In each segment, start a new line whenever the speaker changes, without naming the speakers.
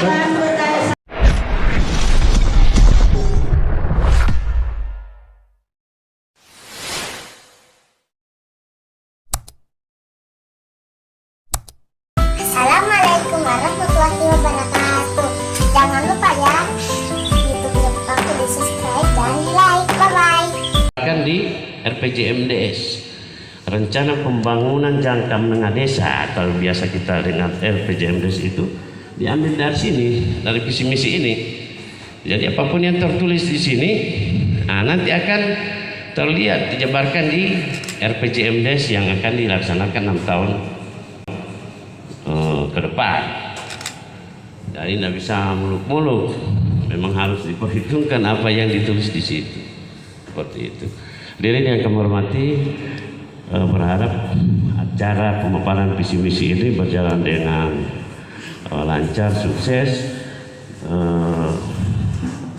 Assalamualaikum warahmatullahi wabarakatuh. Jangan lupa ya, YouTube-nya Bapakku di subscribe dan di like. Bye-bye.
Akan di RPJMDS, Rencana Pembangunan Jangka Menengah Desa, atau biasa kita dengan RPJMDS itu diambil dari sini, dari visi misi ini. Jadi apapun yang tertulis di sini, nanti akan terlihat dijabarkan di RPJMDS yang akan dilaksanakan 6 tahun ke depan. Jadi tidak bisa muluk-muluk, memang harus diperhitungkan apa yang ditulis di situ. Seperti itu. Hadirin yang kami hormati, berharap acara pemaparan visi misi ini berjalan dengan lancar, sukses,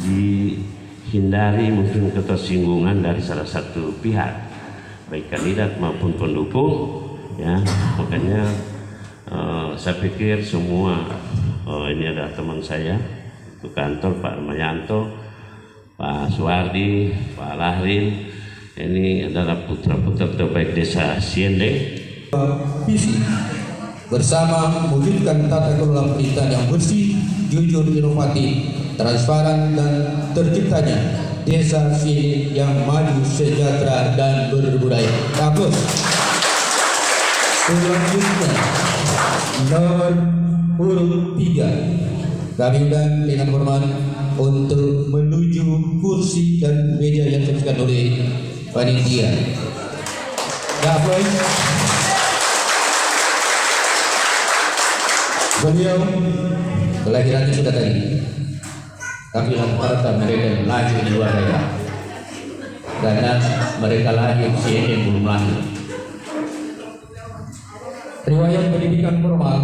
dihindari mungkin ketersinggungan dari salah satu pihak, baik kandidat maupun pendukung. Ya, makanya saya pikir semua, ini ada teman saya ke kantor, Pak Mayanto, Pak Suwardi, Pak Lahrin, ini adalah putra-putra terbaik desa Siende.
Visi bersama mewujudkan tata kelola pemerintahan yang bersih, jujur, inovatif, transparan, dan terciptanya desa Siende yang maju, sejahtera, dan berbudaya. Bagus. Selanjutnya nomor urut 3, kami undang dengan hormat untuk menuju kursi dan meja yang diberikan oleh panitia. Beliau kelahirannya sudah tadi, tapi harta mereka lahir di luar daerah, karena mereka lahir Siende belum lahir. Riwayat pendidikan formal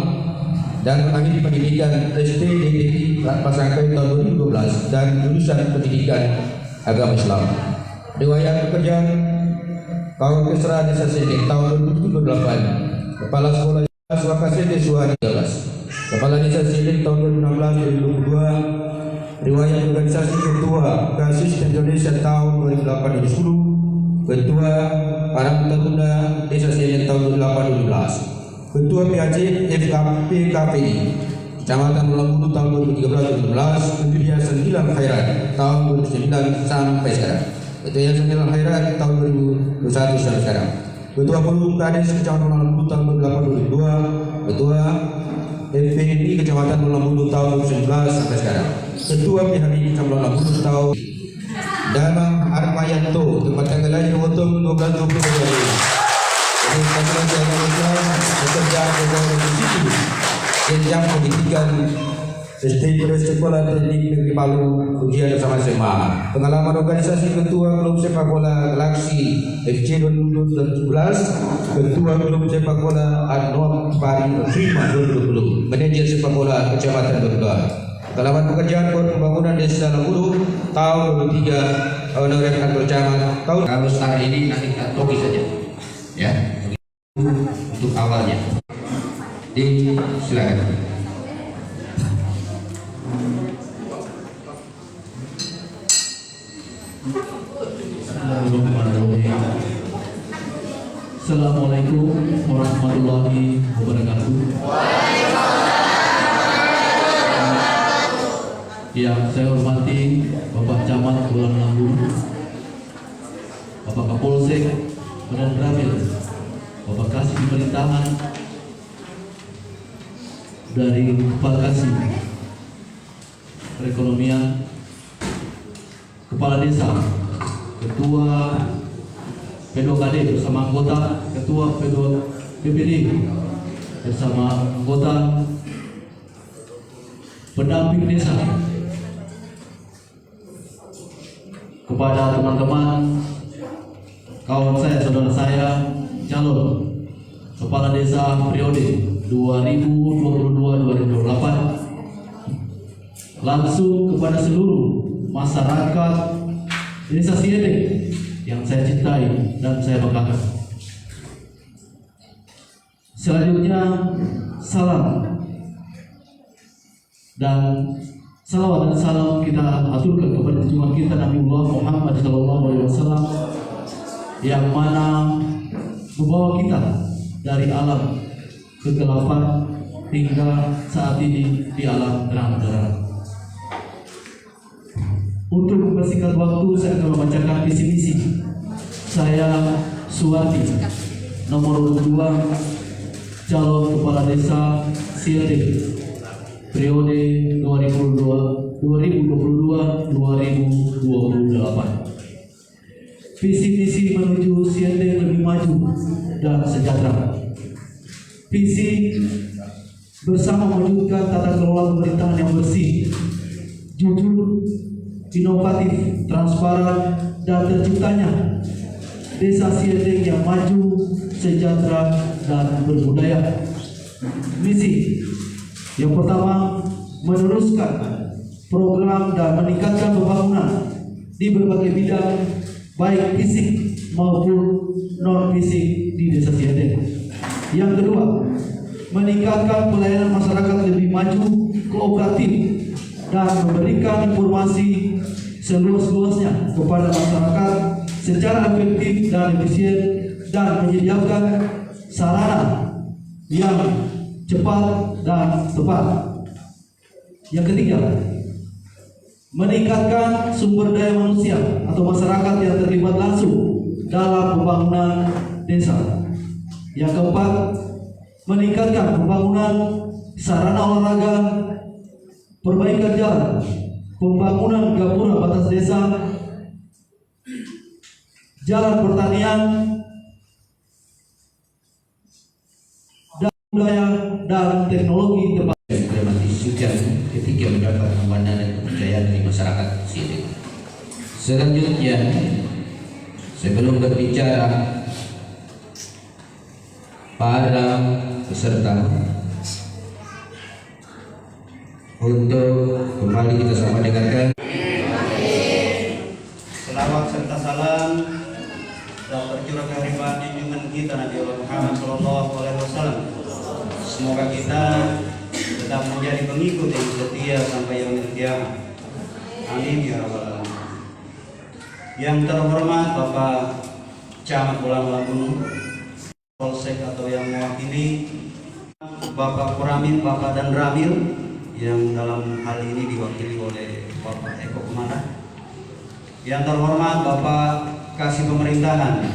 dan mengakhiri pendidikan STDDI Pasangkai tahun 2012 dan jurusan pendidikan agama Islam. Riwayat pekerjaan tahun Kesra Desa Siende tahun 2008, Kepala Sekolah Wakasende Suhani 13, Kepala Desa Siende tahun 2016-2022, riwayat organisasi Ketua Kasis Indonesia tahun 2008-2010, Ketua Karang Taruna Desa Siende tahun 2018, Ketua PAC FKP KPI Kecamatan Mulambulu tahun 2013-2015, Ketua Yayasan Hilal Khairat tahun 2009 sampai sekarang, Ketua Yayasan Hilal Khairat tahun 2021 sampai sekarang, Ketua Forum Kades Kecamatan Mulambulu tahun 2008-2022, Ketua FPNI Kecamatan Mulambulu tahun 2019 sampai sekarang, Ketua PHBI Kecamatan Mulambulu tahun Danang Armayanto, tempat tanggal lahir Wotong 12/2022. Ini bekerja di jenjang pendidikan SD Sekolah Teknik Negeri Palu, ujian bersama SMA. Pengalaman organisasi Ketua Klub Sepak Bola Galaksi FC 2017, Ketua Klub Sepak Bola Adnom Pari Prima 2020, Manajer Sepak Bola Kecamatan Berdua. Pengalaman pekerjaan pembangunan Desa Lambulu tahun 2003, honorer kantor camat tahun. Kalau sekarang ini nanti kita topi saja, ya, untuk awalnya. Silakan.
Assalamualaikum warahmatullahi wabarakatuh. Yang saya hormati Bapak Camat Bulan Lambulu, Bapak Kapolsek Medan Ramil, Bapak Kasih Pemerintahan dari Kepala Kasih Perekonomian, Kepala Desa, Ketua P2KD bersama anggota, Ketua PPD bersama anggota, pendamping desa, kepada teman-teman, kawan saya, saudara saya, calon kepala desa periode 2022-2028, langsung kepada seluruh masyarakat Desa Siende yang saya cintai dan saya banggakan. Selanjutnya, salam dan salawat dan salam kita aturkan kepada junjungan kita Nabiullah Muhammad SAW yang mana membawa kita dari alam kegelapan hingga saat ini di alam terang-terang. Untuk mempersingkat waktu, saya akan membacakan visi misi saya, Suwardi, nomor 2, calon kepala desa Siete, periode 2022-2028. Visi misi menuju Siete lebih maju dan sejahtera. Visi bersama mewujudkan tata kelola pemerintahan yang bersih, jujur, inovatif, transparan, dan terciptanya desa Siete yang maju, sejahtera, dan berbudaya. Misi yang pertama, meneruskan program dan meningkatkan pembangunan di berbagai bidang, baik fisik maupun non-fisik di desa Siete. Yang kedua, meningkatkan pelayanan masyarakat lebih maju, kooperatif, dan memberikan informasi seluas-luasnya kepada masyarakat secara efektif dan efisien, dan menyediakan sarana yang cepat dan tepat. Yang ketiga, meningkatkan sumber daya manusia atau masyarakat yang terlibat langsung dalam pembangunan desa. Yang keempat, meningkatkan pembangunan sarana olahraga, perbaikan jalan, pembangunan gapura batas desa, jalan pertanian, dan budaya dan teknologi tempat.
Sudah ketika mendapat amanah dan kepercayaan dari masyarakat Siete. Selanjutnya, sebelum berbicara para peserta, untuk kembali kita sama dengarkan.
Selawat serta salam dan tercurah kehadiran junjungan kita Nabi Muhammad SAW. Semoga kita tetap menjadi pengikut yang setia sampai yaumil qiyamah. Amin ya rabbal alamin. Yang terhormat Bapak Camat Bolang Lampung, Polsek atau yang mewakili, Bapak Kuramil, Bapak dan Ramil, yang dalam hal ini diwakili oleh Bapak Eko Kumara. Yang terhormat Bapak Kasih Pemerintahan,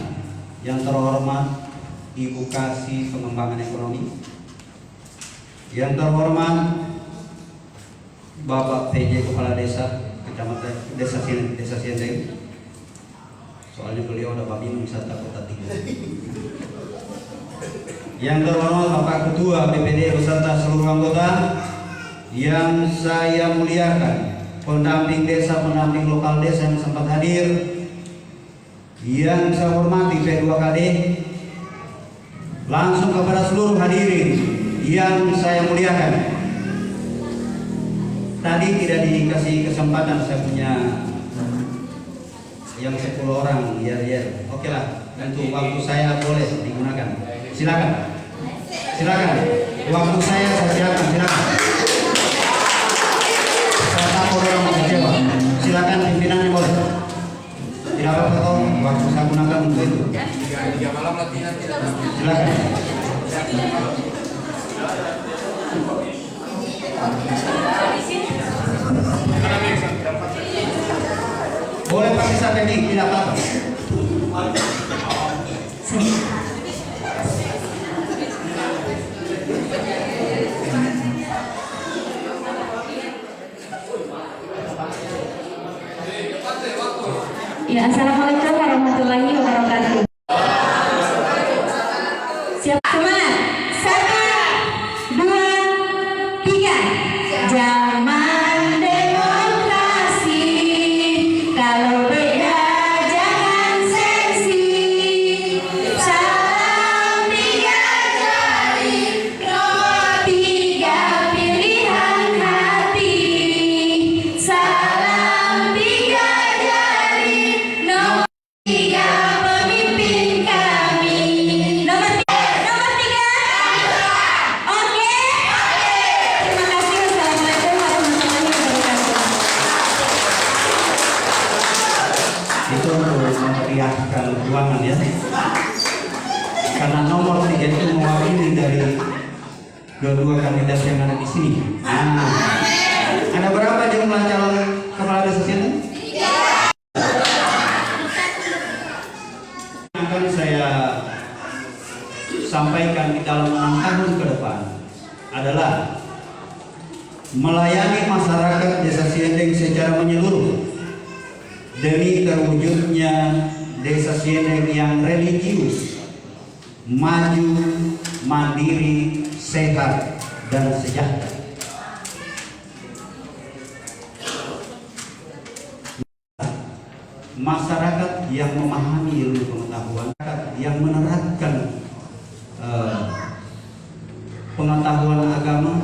yang terhormat Ibu Kasih Pengembangan Ekonomi, yang terhormat Bapak PJ Kepala Desa Kecamatan Desa Siente. Soalnya beliau ada babi wisata Kota Tiga. Yang terhormat Bapak Ketua BPD beserta seluruh anggota yang saya muliakan, pendamping desa, pendamping lokal desa yang sempat hadir, yang saya hormati P2KD, langsung kepada seluruh hadirin yang saya muliakan. Tadi tidak dikasih kesempatan, saya punya yang 10 orang, ya. Oke lah, untuk waktu saya boleh digunakan. Silakan. Waktu saya silakan. Saya takut orang mau kecewa. Silakan pimpinannya boleh. Tidak apa-apa toh, waktu saya gunakan untuk itu. 3 malam latihan. Silakan. Boleh pakai sampai tidak apa-apa.
Ya, assalamualaikum warahmatullahi wabarakatuh. Siap semua? 1, 2, 3. Zaman demokrasi, kalau beda jangan sensi. Salam 3 jari, nomor 3 pilihan hati. Salam 3 jari, nomor 3
kedua kandidat yang ada di sini. Nah, ada berapa jumlah calon kepala desa sini? Akan saya sampaikan di dalam 6 tahun ke depan adalah melayani masyarakat Desa Siendeng secara menyeluruh demi terwujudnya Desa Siendeng yang religius, maju, mandiri, sehat, dan sejahtera. Masyarakat yang memahami ilmu pengetahuan, yang menerapkan pengetahuan agama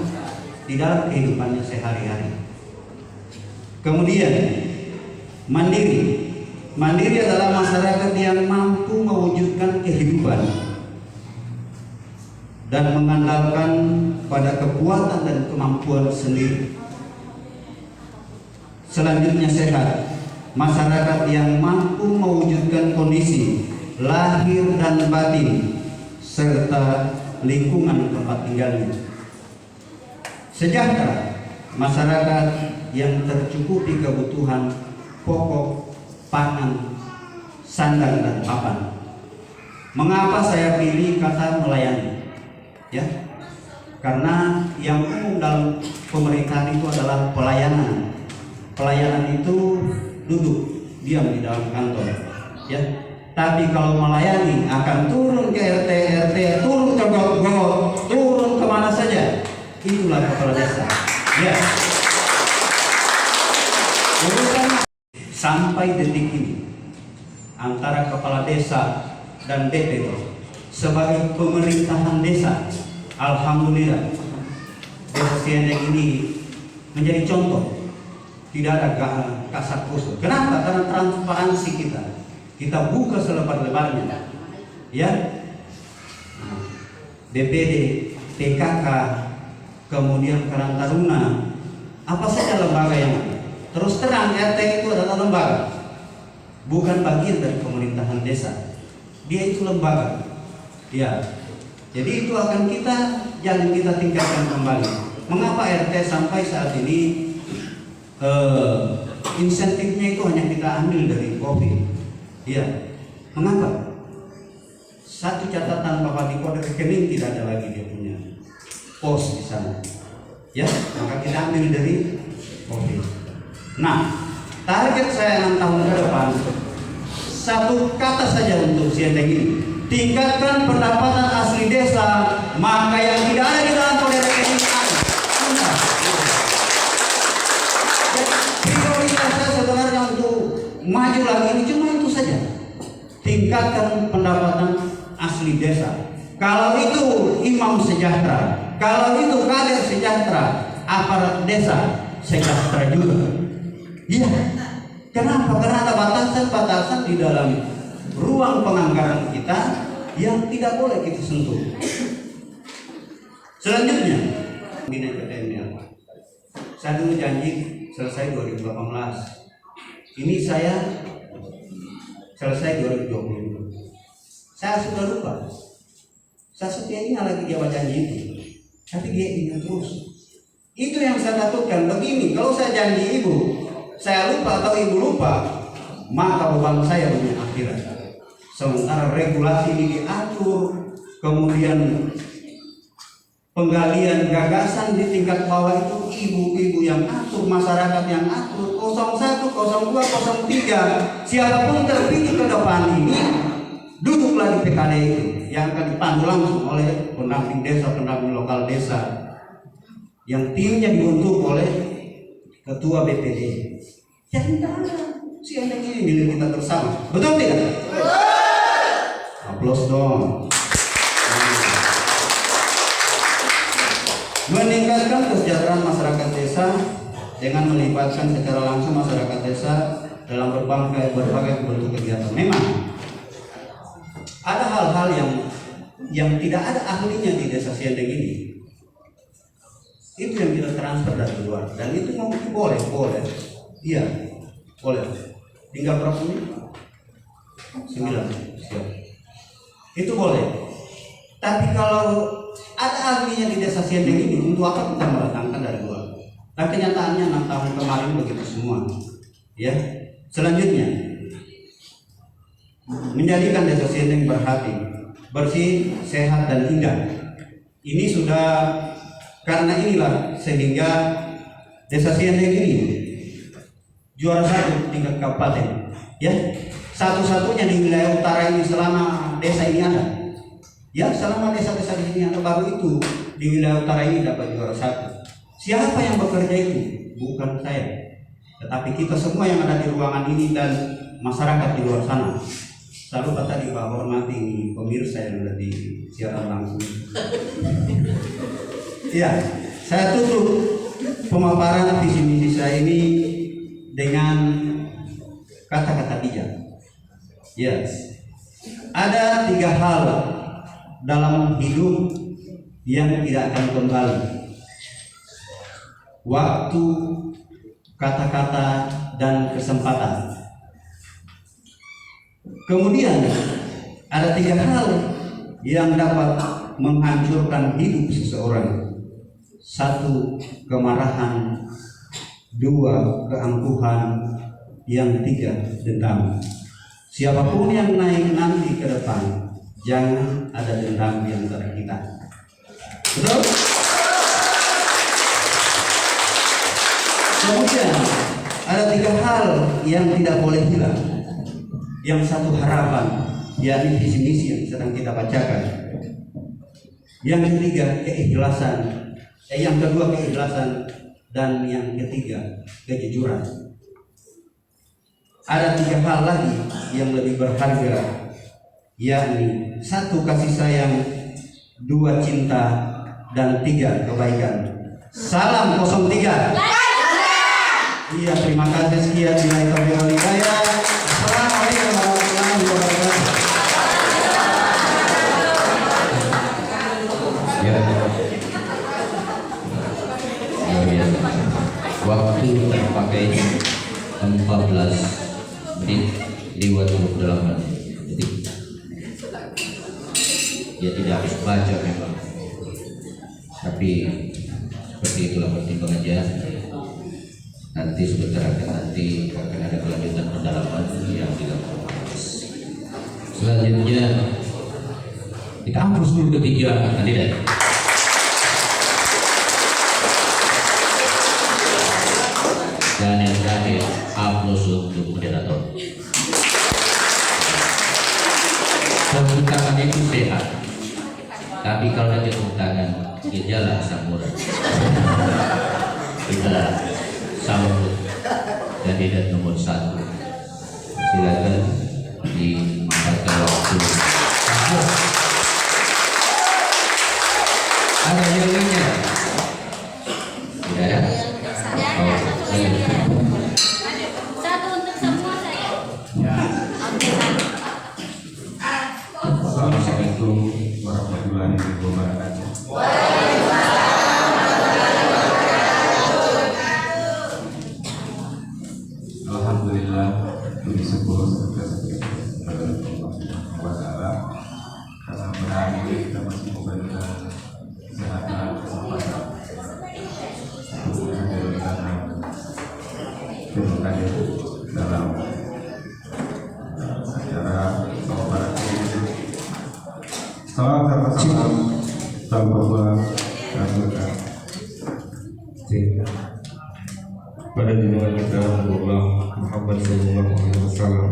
di dalam kehidupannya sehari-hari. Kemudian mandiri. Mandiri adalah masyarakat yang mampu mewujudkan kehidupan dan mengandalkan pada kekuatan dan kemampuan sendiri. Selanjutnya sehat. Masyarakat yang mampu mewujudkan kondisi lahir dan batin serta lingkungan tempat tinggalnya. Sejahtera. Masyarakat yang tercukupi kebutuhan pokok, pangan, sandang, dan papan. Mengapa saya pilih kata melayani? Ya, karena yang umum dalam pemerintahan itu adalah pelayanan. Pelayanan itu duduk diam di dalam kantor, ya. Tapi kalau melayani akan turun ke RT, turun ke got, turun kemana saja. Itulah kepala desa. Ya. Urusan sampai detik ini antara kepala desa dan DPD sebagai pemerintahan desa, alhamdulillah Desa Siendeng ini menjadi contoh. Tidak ada kasak kusuk. Kenapa? Karena transparansi kita buka selebar-lebarnya, ya. DPD, PKK, kemudian Karang Taruna, apa saja lembaga yang ada. Terus terang, RT itu adalah lembaga, bukan bagian dari pemerintahan desa. Dia itu lembaga, ya. Jadi itu akan kita tingkatkan kembali. Mengapa RT sampai saat ini insentifnya itu hanya kita ambil dari COVID? Ya, mengapa? Satu catatan bahwa di kode rekening tidak ada lagi dia punya pos di sana. Ya, maka kita ambil dari COVID. Nah, target saya 6 tahun ke depan, satu kata saja untuk Siendeng ini: tingkatkan pendapatan asli desa, maka yang tidak ada di dalam kode rekening ada. Prioritas saya sebenarnya untuk maju lagi ini cuma itu saja, tingkatkan pendapatan asli desa. Kalau itu imam sejahtera, kalau itu kader sejahtera, aparat desa sejahtera juga. Iya. Kenapa? Karena ada batasan-batasan di dalam ruang penganggaran kita yang tidak boleh kita sentuh. Selanjutnya, Bina PTN. Saya dulu janji selesai 2018. Ini saya selesai 2020. Saya sudah lupa. Saya setiap ini lagi jawab janji itu, tapi dia ingat terus. Itu yang saya takutkan. Begini, kalau saya janji ibu, saya lupa atau ibu lupa, maka beban saya punya akhirat. Sementara regulasi ini diatur, kemudian penggalian gagasan di tingkat bawah itu ibu-ibu yang atur, masyarakat yang atur. 01, 02, 03, siapapun terpilih ke depan ini duduklah di PKD itu yang akan dipandu langsung oleh pendamping desa, pendamping lokal desa, yang timnya dibentuk oleh ketua BPD. Jadi tidak ada Siendeng ini milik kita bersama. Betul tidak? Aplaus dong. Meningkatkan kesejahteraan masyarakat desa dengan melibatkan secara langsung masyarakat desa dalam berbagai bentuk kegiatan. Memang ada hal-hal yang tidak ada ahlinya di Desa Siendeng ini. Itu yang kita transfer dari luar, dan itu mungkin boleh. Iya, boleh. Tinggal berapa menit? 9. Siap. Itu boleh. Tapi kalau Ada ahlinya di desa Siendeng ini, untuk apa kita mendatangkan dari luar? Dan kenyataannya 6 tahun kemarin begitu semua. Ya, selanjutnya menjadikan desa Siendeng berhati, bersih, sehat dan indah. Ini sudah karena inilah sehingga desa Siendeng ini juara 1 tingkat kabupaten. Ya, satu-satunya di wilayah utara ini selama desa ini ada. Ya, selama desa-desa di sini ada, baru itu di wilayah utara ini dapat juara 1. Siapa yang bekerja itu? Bukan saya, tetapi kita semua yang ada di ruangan ini dan masyarakat di luar sana. Saya lupa tadi Pak hormati pemirsa yang ada di siaran langsung. Ya, saya tutup pemaparan visi misi saya ini dengan kata-kata bijak. Yes, ada 3 hal dalam hidup yang tidak akan kembali: waktu, kata-kata, dan kesempatan. Kemudian ada 3 hal yang dapat menghancurkan hidup seseorang. 1, kemarahan. 2, keangkuhan. Yang 3, dendam. Siapapun yang naik nanti ke depan, jangan ada dendam di antara kita. Betul? Kemudian ada 3 hal yang tidak boleh hilang. Yang 1, harapan, yakni visi misi yang sedang kita bacakan. Yang ketiga, keikhlasan. Yang kedua, keikhlasan. Dan yang ketiga, kejujuran. Ada 3 hal lagi yang lebih berharga, yakni 1, kasih sayang, 2, cinta, dan 3, kebaikan. Salam 03. Iya, terima kasih. Sekian bila itu hidayah. Assalamualaikum warahmatullahi wabarakatuh.
Ya. Waktu terpakai 14 menit lewat 28 detik. Ya, tidak harus baca memang, tapi seperti itulah pertimbangannya. Nanti sebentar akan ada kelanjutan pendalaman yang dilakukan. Selanjutnya kita hapus dulu ketiga kandidat. Dan yang terakhir, aplaus untuk moderator. Tepuk tangan itu sehat, tapi kalau ada tepuk tangan, gejala asam urat. Kita sambut kandidat nomor 1. Silakan dimanfaatkan waktu. Ada yang lainnya? Tidak ya? Oh,
Satu untuk semua saya.
ya.
Assalamualaikum warahmatullahi wabarakatuh. Alhamdulillah, puji syukur kepada Allah Taala karena pada hari ini kita masih memberikan kesehatan, kesempatan untuk memberikan demokrasi dalam acara pemaparan ini. Salam tanpa Allah dan berkah. Pada junjungan kita Allah Muhammad Sallallahu Alaihi Wasallam,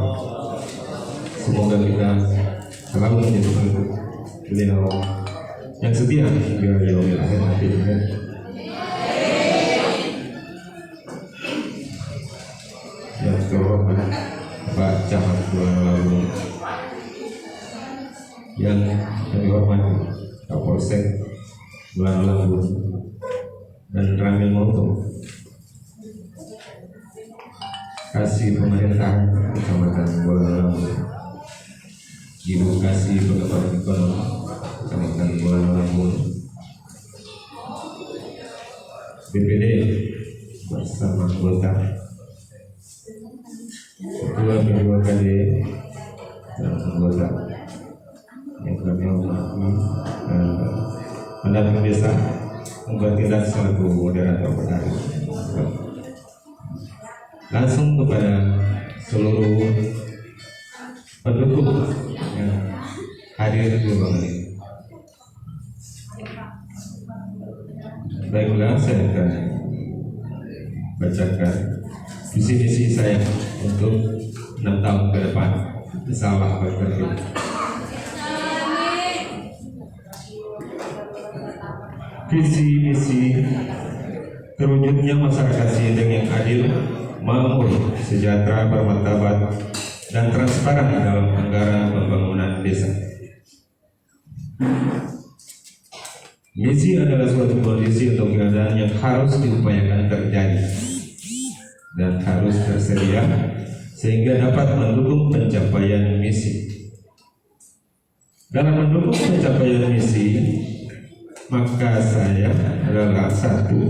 semoga kita selalu menjadi pengikut beliau yang setia hingga yaumil akhir nanti. Yang terhormat Pak Camat Bulan Lalu, yang dihormati Kapolsek Bulan Lalu dan Ramil Moto, kasih pemerintahan Kecamatan Bulan Lalu, Ibu kasih pengembangan ekonomi Kecamatan Bulan Lalu, BPD bersama anggota, Ketua BPD dan anggota yang kami hormati, dan pendamping desa bertindak selaku moderator pertanyaan. Langsung kepada seluruh pendukung yang hadir di ruangan ini. Baiklah, saya akan bacakan visi misi saya untuk 6 tahun ke depan. Insyaallah berkah. Visi misi terwujudnya masyarakat Siedeng yang adil, makmur, sejahtera, bermartabat, dan transparan dalam anggaran pembangunan desa. Misi adalah suatu kondisi atau keadaan yang harus diupayakan terjadi dan harus tersedia sehingga dapat mendukung pencapaian misi. Dalam mendukung pencapaian misi, maka saya adalah satu,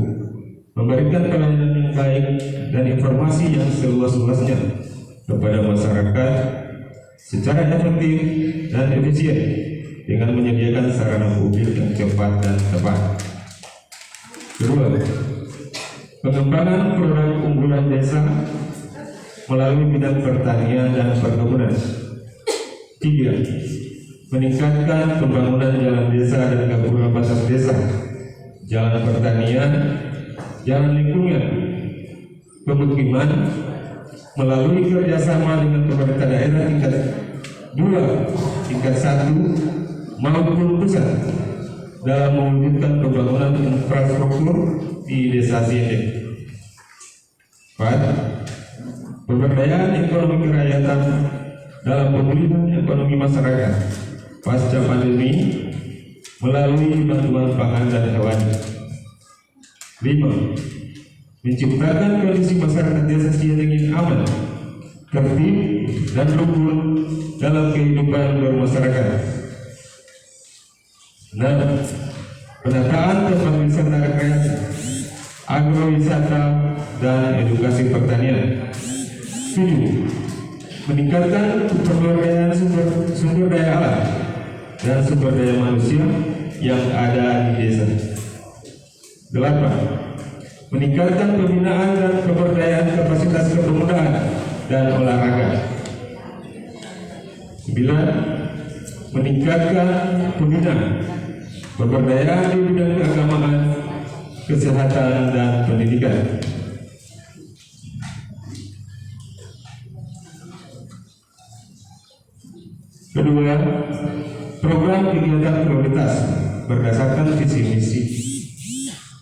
memberikan pelayanan yang baik dan informasi yang seluas-luasnya kepada masyarakat secara efektif dan efisien dengan menyediakan sarana publik yang cepat dan tepat. Kedua, pengembangan produk unggulan desa melalui bidang pertanian dan perkebunan. Tiga, meningkatkan pembangunan jalan desa dan gabungan batas desa, jalan pertanian, jalan lingkungan, pemukiman melalui kerjasama dengan pemerintah daerah tingkat 2, tingkat 1 maupun pusat dalam mewujudkan pembangunan infrastruktur di desa Siedeng. 4. Pemberdayaan ekonomi kerakyatan dalam pemulihan ekonomi masyarakat pasca pandemi melalui bantuan pangan dan hewani. 5. Menciptakan kondisi masyarakat desa Siedeng yang aman, tertib, dan rukun dalam kehidupan bermasyarakat. 6. Penataan tempat wisata rekreasi, agrowisata, dan edukasi pertanian. 7. Meningkatkan pemberdayaan sumber daya alam dan sumber daya manusia yang ada di desa. 8. Meningkatkan pembinaan dan pemberdayaan kapasitas kepemudaan dan olahraga. 9. Meningkatkan pembinaan pemberdayaan di bidang keagamaan, kesehatan, dan pendidikan. Kedua, program kegiatan prioritas berdasarkan visi misi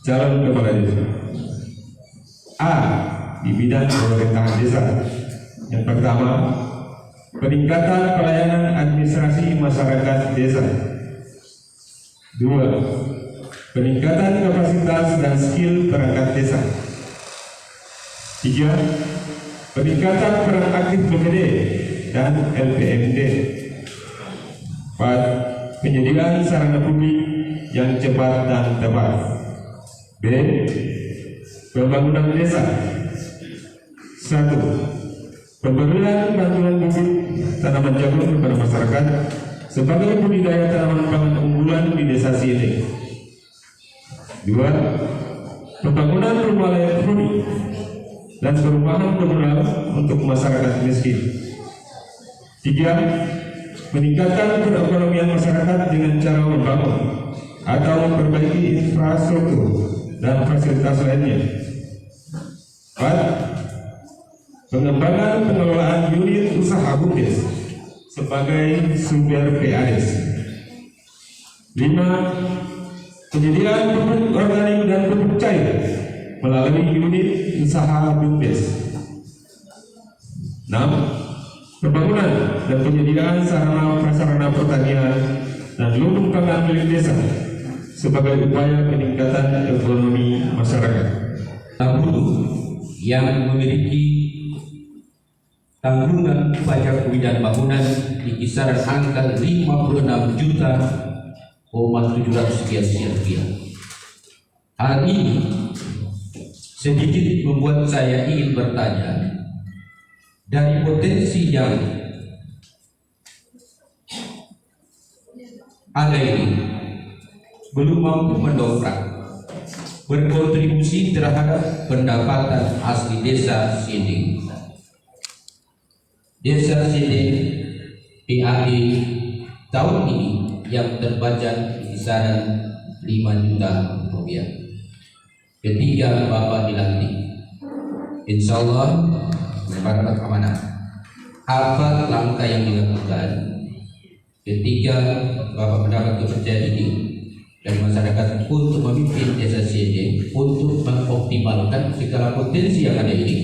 calon kepala desa. A. Di bidang pemerintahan desa. Yang pertama, peningkatan pelayanan administrasi masyarakat desa. 2. Peningkatan kapasitas dan skill perangkat desa. 3. Peningkatan peran aktif BPD dan LPMD. 4. Penyediaan sarana publik yang cepat dan tepat. B. Pembangunan desa. 1. Pemberian bantuan bibit tanaman jagung kepada masyarakat sebagai budidaya tanaman pangan unggulan di desa Siedeng. 2. Pembangunan rumah layak huni dan perumahan komunal untuk masyarakat miskin. 3. Meningkatkan perekonomian masyarakat dengan cara membangun atau memperbaiki infrastruktur dan fasilitas lainnya. 4. Pengembangan pengelolaan unit usaha BUMDes sebagai sumber PADes. 5. Penyediaan pupuk organik dan pupuk cair melalui unit usaha BUMDes. 6. Pembangunan dan penyediaan sarana prasarana pertanian dan lumbung pangan milik desa sebagai upaya peningkatan ekonomi masyarakat.
Hulu yang memiliki tanggungan pajak bidang bangunan di kisaran angka 56.700 sekian rupiah. Hal ini sedikit membuat saya ingin bertanya, dari potensi yang ada ini, belum mampu mendongkrak berkontribusi terhadap pendapatan asli desa Siending. Desa Siending PAD tahun ini yang terbaca kisaran 5 juta rupiah. Ketiga Bapak dilantik, insya Allah mendapat amanah. Apa langkah yang dilakukan ketika Bapak mendapat kepercayaan ini dari masyarakat untuk memimpin desa Siending, untuk mengoptimalkan segala potensi yang ada ini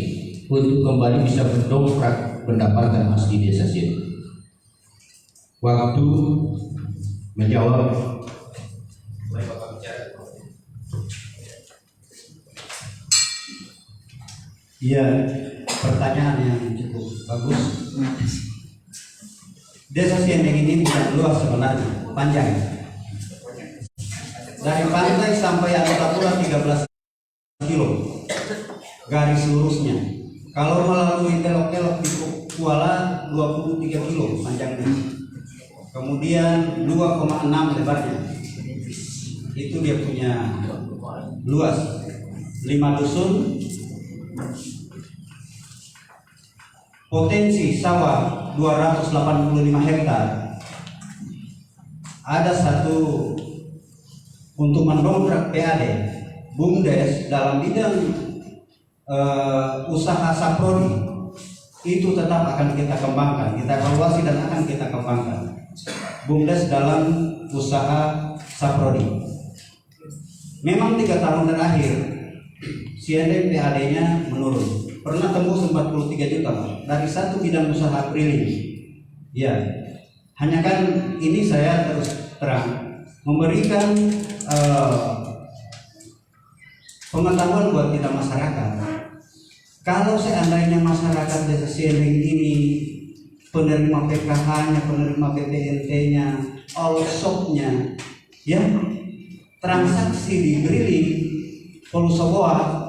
untuk kembali bisa mendongkrak pendapatan asli desa Siending. Waktu menjawab.
Iya, pertanyaan yang cukup bagus. Desa Siending ini tidak luas sebenarnya, panjang. Dari pantai sampai Anotapura 13 kilo garis lurusnya. Kalau melalui kelok-kelok di Kuala 23 kilo panjangnya. Kemudian 2,6 lebarnya. Itu dia punya luas. 5 dusun. Potensi sawah 285 hektar. Ada satu untuk mendongkrak PAD BUMDes dalam bidang usaha saprodi itu tetap akan kita kembangkan, kita evaluasi dan akan kita kembangkan. BUMDes dalam usaha saprodi. Memang 3 tahun terakhir Siending PAD-nya menurun. Pernah tembus 43 juta dari satu bidang usaha keliling. Ya, hanya kan ini saya terus terang memberikan pengetahuan buat kita masyarakat. Kalau seandainya masyarakat desa Siending ini penerima PKH-nya, penerima PPNT-nya, all shop-nya, ya transaksi di Briling, Polusoboa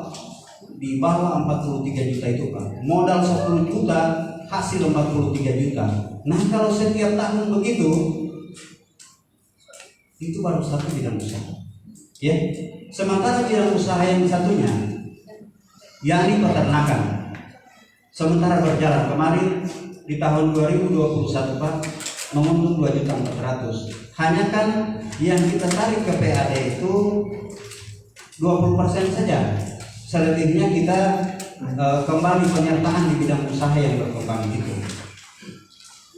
di bawah 43 juta itu Pak, modal 10 juta, hasil 43 juta. Nah kalau setiap tahun begitu, itu baru satu bidang usaha. Ya, sementara bidang usaha yang satunya, yakni peternakan, sementara berjalan kemarin di tahun 2021 Pak, menguntung 2.400.000. Hanya kan yang kita tarik ke PAD itu 20% saja. Selebihnya kita kembali penyertaan di bidang usaha yang berkembang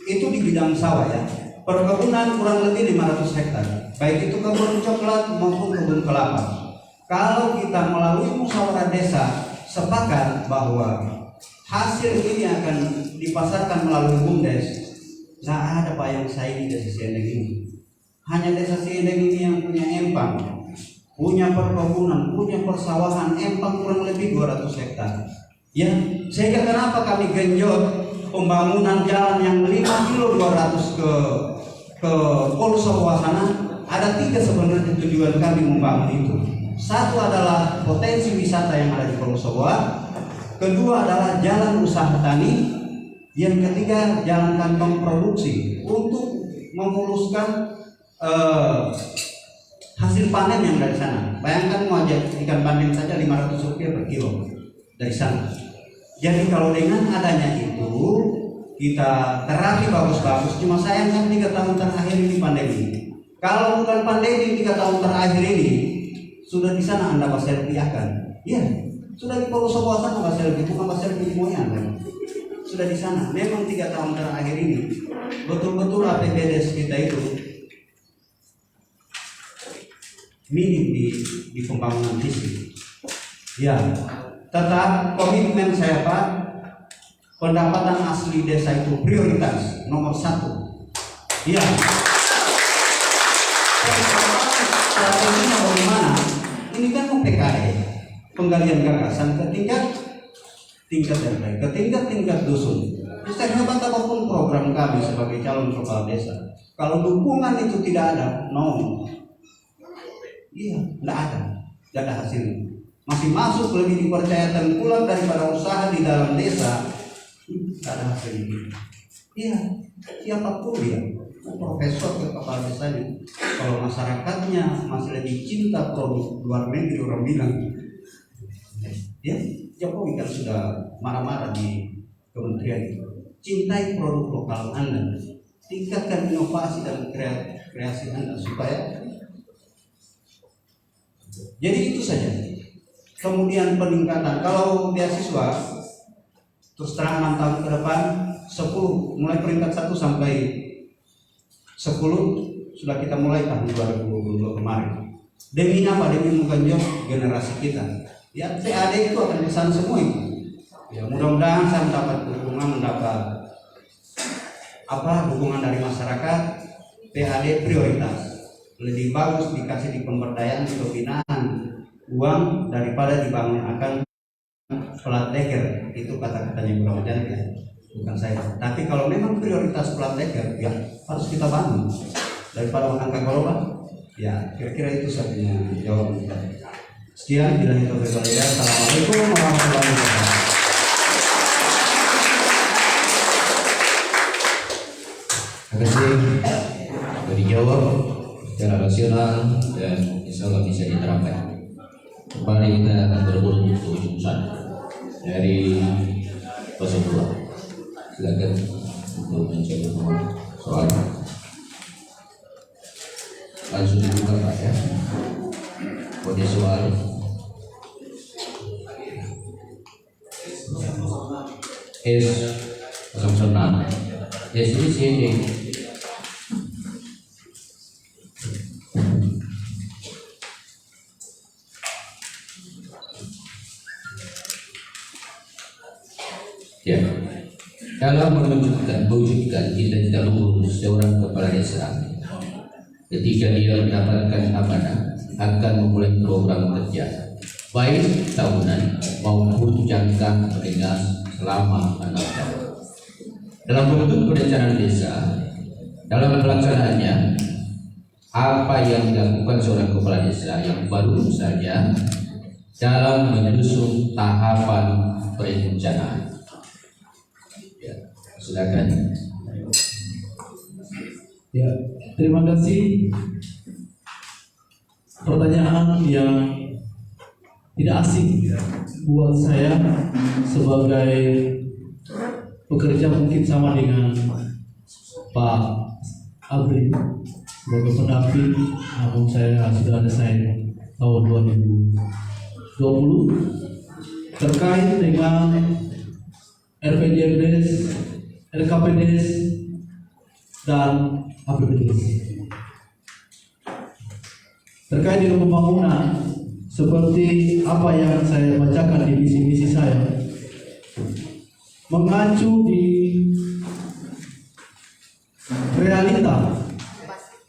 itu di bidang sawah ya. Perkebunan kurang lebih 500 hektar, baik itu kebun coklat maupun kebun kelapa. Kalau kita melalui musyawarah desa sepakat bahwa hasil ini akan dipasarkan melalui BUMDes, nah ada Pak yang saingi desa Siending ini. Hanya desa Siending ini yang punya empang, punya perkebunan, punya persawahan, empang kurang lebih 200 hektar. Ya, sehingga kenapa kami genjot pembangunan jalan yang 5 kilo 200 ke Polusoboa sana. Ada 3 sebenarnya tujuan kami membangun itu. Satu adalah potensi wisata yang ada di Polusoboa. Kedua adalah jalan usaha tani. Yang ketiga jalan kantong produksi untuk memuluskan hasil panen yang dari sana. Bayangkan mau aja ikan bandeng saja 500 rupiah per kilo dari sana. Jadi kalau dengan adanya itu kita terapi bagus-bagus, cuma sayang kan 3 tahun terakhir ini pandemi. Kalau bukan pandemi 3 tahun terakhir ini sudah di sana Anda baselfiakan. Iya, sudah di Polusoboa sana baselfie, bukan baselfie semuanya kan. Sudah di sana. Memang 3 tahun terakhir ini betul-betul APBD kita itu minim di pembangunan fisik. Ya, tetap komitmen saya Pak, pendapatan asli desa itu prioritas nomor 1. Iya. Strateginya bagaimana? Ini kan PKE, penggalian gagasan ke tingkat RT, ke tingkat dusun. Sehebat apapun program kami sebagai calon kepala desa, kalau dukungan itu tidak ada, no. Iya, tidak ada hasilnya. Masih masuk lebih dipercaya tengkulak daripada usaha di dalam desa, tidak ada hasilnya. Iya, siapapun dia, profesor ke kepala desanya. Kalau masyarakatnya masih lebih cinta produk luar negeri, orang bilang ya Jokowi kan sudah marah-marah di kementerian itu. Cintai produk lokal Anda, tingkatkan inovasi dan kreasi Anda supaya. Jadi itu saja. Kemudian peningkatan kalau beasiswa terus terang 6 tahun ke depan 10 mulai peringkat 1 sampai 10 sudah kita mulai tahun 2022 kemarin. Demi apa? Demi menggenjot generasi kita. Ya PAD itu akan kesana semua itu. Ya mudah-mudahan saya mendapat dukungan dukungan dari masyarakat. PAD prioritas. Lebih bagus dikasih di pemberdayaan, di pembinaan uang daripada dibangun akan plat deker. Itu kata-katanya Bro Jan ya, bukan saya. Tapi kalau memang prioritas plat deker ya harus kita bangun daripada angka korban. Ya kira-kira itu satunya jawaban kita. Sekian, bila itu berbeda. Assalamualaikum warahmatullahi wabarakatuh.
Terima kasih sudah dijawab secara rasional dan insya Allah bisa diterapkan. Kembali kita akan berburu untuk ujung sana dari 02. Silakan untuk mencoba soal. Langsung dibuka Pak ya. Kode soal. S06. S ini CD. Ya, dalam mewujudkan cita-cita luhur seorang kepala desa, ketika dia mendapatkan amanah akan memulai program kerja baik tahunan maupun jangka menengah selama 6 tahun. Dalam bentuk perencanaan desa, dalam pelaksanaannya apa yang dilakukan seorang kepala desa yang baru saja dalam menyusun tahapan perencanaan. Ya, silakan.
Ya, terima kasih. Pertanyaan yang tidak asing buat saya sebagai pekerja, mungkin sama dengan Pak Abri sebagai pendamping, namun saya sudah selesai tahun 2020 terkait dengan RPJMDes, RKPDes dan APBDes. Terkait dengan pembangunan, seperti apa yang saya bacakan di misi-misi saya, mengacu di realita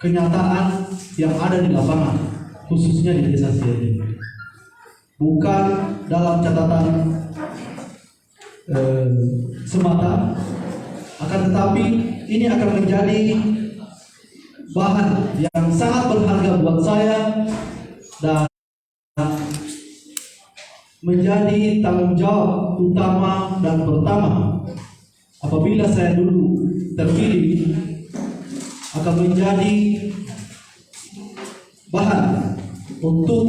kenyataan yang ada di lapangan, khususnya di desa Siede, bukan dalam catatan semata, akan tetapi ini akan menjadi bahan yang sangat berharga buat saya dan menjadi tanggung jawab utama dan pertama apabila saya dulu terpilih, akan menjadi bahan untuk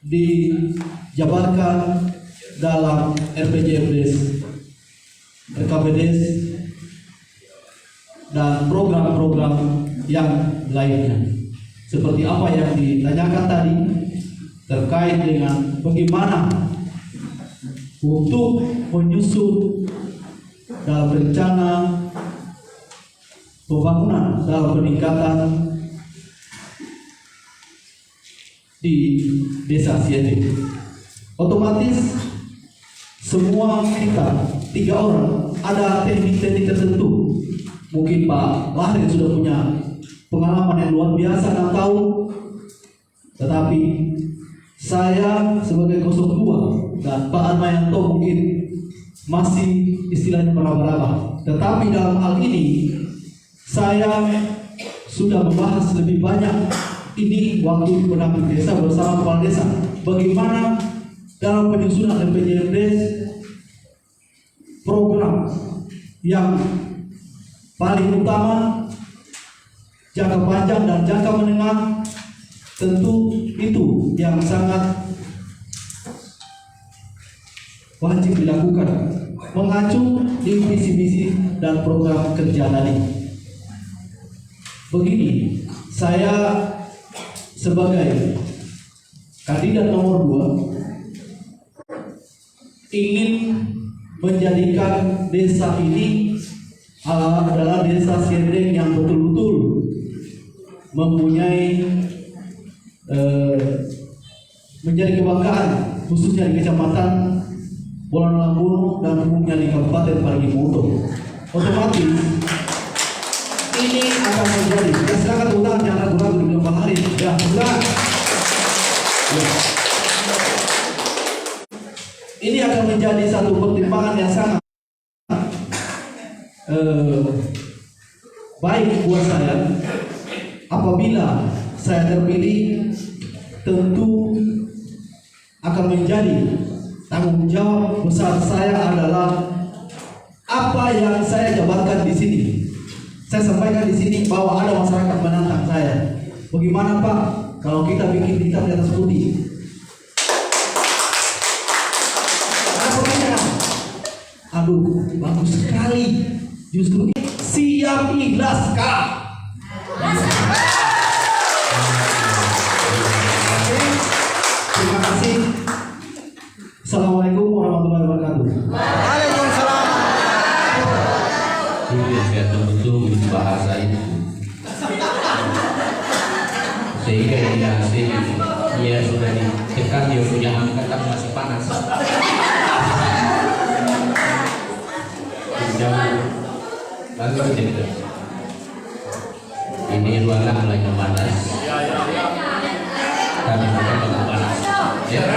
dijabarkan dalam RPJMDes, RKPDes dan program-program yang lainnya. Seperti apa yang ditanyakan tadi terkait dengan bagaimana untuk menyusun dalam rencana pembangunan dalam peningkatan di desa Siede. Otomatis semua kita 3 orang ada teknik-teknik tertentu. Mungkin Pak Lahir sudah punya pengalaman yang luar biasa 6 tahun, tetapi saya sebagai 02 dan Pak Armayanto mungkin masih istilahnya meraba-raba. Tetapi dalam hal ini saya sudah membahas lebih banyak ini waktu pendamping desa bersama kepala desa, bagaimana dalam penyusunan RPJMDes program yang paling utama jangka panjang dan jangka menengah, tentu itu yang sangat wajib dilakukan, mengacu di visi-misi dan program kerja tadi. Begini, saya sebagai kandidat nomor 2 ingin menjadikan desa ini adalah desa Serdeng yang betul-betul mempunyai menjadi kebanggaan, khususnya di Kecamatan Bolan Lambung dan umumnya di Kabupaten Parigi Motong. Otomatis ini akan menjadi, ya silakan ulang, jangan ragu-ragu di Bang Hari, ya ulang. Ya. Ini akan menjadi satu pertimbangan yang sangat baik buat saya. Apabila saya terpilih, tentu akan menjadi tanggung jawab besar saya adalah apa yang saya jabarkan di sini. Saya sampaikan di sini bahwa ada masyarakat menantang saya. Bagaimana Pak kalau kita bikin hitam di atas putih? Ada pertanyaan? Aduh, bagus sekali. Justru siap ikhlaskah? Terima kasih. Assalamualaikum warahmatullahi wabarakatuh.
Ini saya betul bahasa itu, sehingga dia sudah ditekan, dia punya angkat tapi masih panas. Jauh lalu tidak. Ini ruangan mulai memanas, kami bukan memanas. Ya.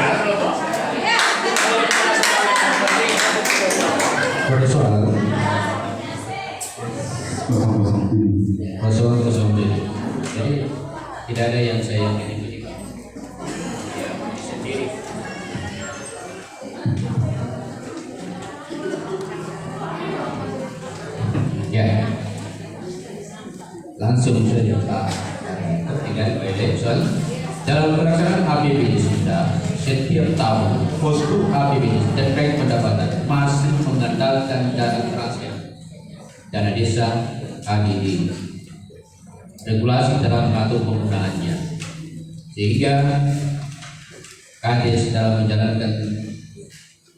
Ada soal 007. Jadi tidak ada yang saya yakin itu juga. Ya, sendiri. Ya, langsung saja Pak. Tinggal pilih soal dalam pelaksanaan APBD sudah setiap tahun posko APBD terkait pendapatan masih mengandalkan dana transfer, dana desa, ADD, regulasi dalam mengatur penggunaannya, sehingga Kades dalam menjalankan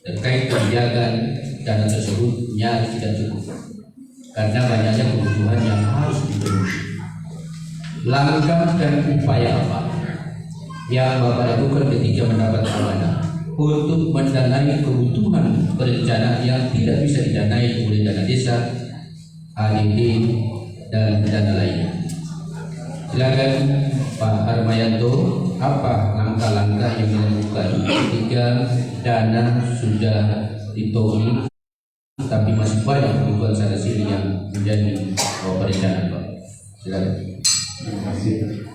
terkait penjagaan dana tersebut nyaris tidak cukup karena banyaknya kebutuhan yang harus dipenuhi. Langkah dan upaya apa yang Bapak lakukan ketika mendapat amanah untuk mendanai kebutuhan berencana yang tidak bisa didanai oleh dana desa, ADD, dan dana lainnya? Silakan Pak Harmayanto, apa langkah-langkah yang dilakukan ketika dana sudah ditongi tapi masih banyak kebutuhan sana sini yang menjadi perencanaan Pak? Silakan.
Terima kasih.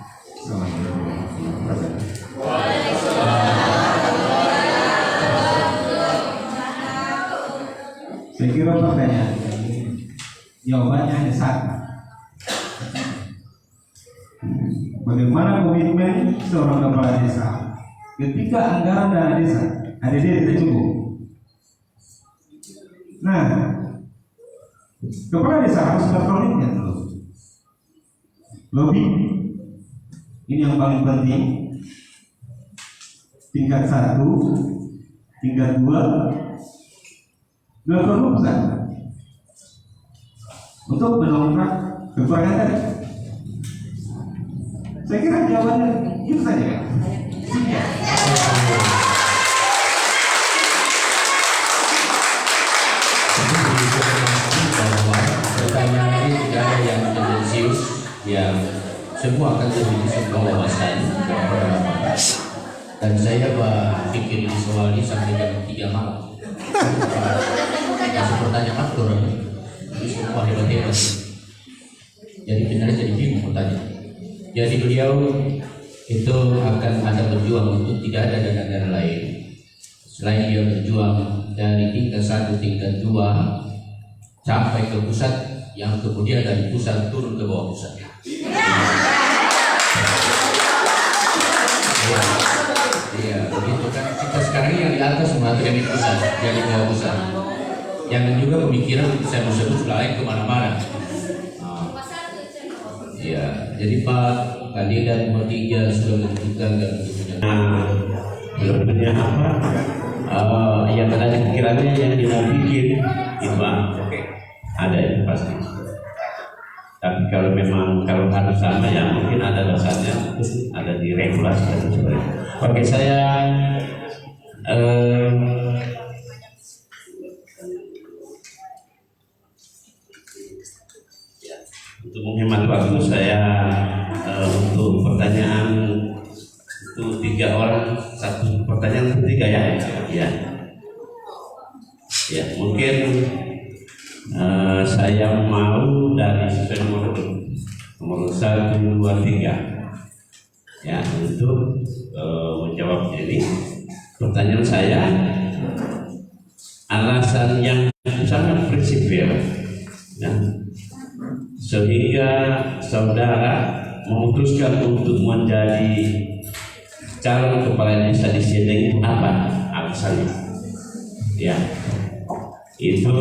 Saya kira pertanyaan ini jawabannya hanya satu. Bagaimana komitmen seorang kepala desa ketika anggaran dana desa ADD tidak cukup? Nah, kepala desa harus berkomitmen dulu. Lobby ini yang paling penting. Tingkat 1, tingkat 2, perlu besar untuk mendongkrak kekurangan tadi. Saya kira jawabannya itu saja kan.
Pertanyaan ini tidak ada yang tendensius, yang semua akan menjadi sebuah wawasan dan saya berpikir di soal ini sampai jam 3 malam. Masih pertanyaan aktor itu semua hebat-hebat, jadi benar jadi bingung bertanya. Jadi beliau itu akan ada berjuang untuk tidak ada dana-dana lain selain dia berjuang dari tingkat 1, tingkat 2 sampai ke pusat, yang kemudian dari pusat turun ke bawah pusat. Iya, begitu kan. Kita sekarang yang di atas mengatur yang di pusat, yang di bawah pusat. Yang juga pemikiran saya mau sebut lain kemana-mana. Iya, jadi Pak kandidat nomor 3 sudah menentukan dan punya.
Sebenarnya apa? Yang ada di pikirannya yang dia bikin itu ada itu pasti. Tapi kalau memang kalau harus sama ya mungkin ada dasarnya, ada di regulasi dan sebagainya. Oke, saya untuk menghemat waktu saya untuk pertanyaan itu 3 orang, 1 pertanyaan untuk 3 ya. Ya mungkin saya mau dari nomor 1, 2, 3 ya untuk menjawab ini. Pertanyaan saya, alasan yang sangat prinsipil ya, sehingga saudara memutuskan untuk menjadi calon kepala desa di Siedeng apa alasannya? Ya, itu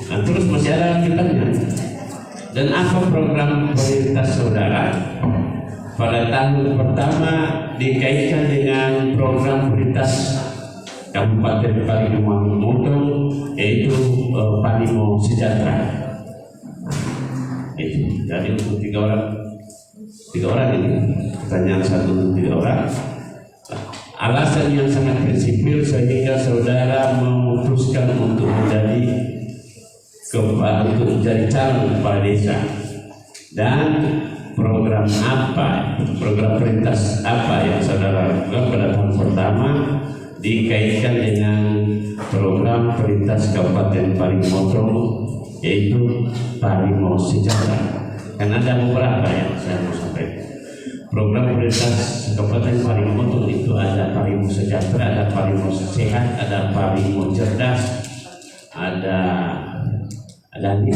terus masih ada lanjutannya. Dan apa program prioritas saudara pada tahun pertama dikaitkan dengan program prioritas Kabupaten Parigimotong Motong, yaitu Parimo Sejahtera. Itu jadi untuk 3 orang ini pertanyaan 1 untuk 3 orang. Alasan yang sangat prinsipil sehingga saudara memutuskan untuk menjadi calon kepala desa, dan program apa, program prioritas apa yang saudara lakukan pada tahun pertama dikaitkan dengan program prioritas Kabupaten Parigimotong, yaitu Parimo Sejahtera. Karena ada beberapa yang saya mau sampaikan. Program prioritas Kabupaten Parigimotong itu ada Parimo Sejahtera, ada Parimo Sehat, ada Parimo Cerdas, ada 5.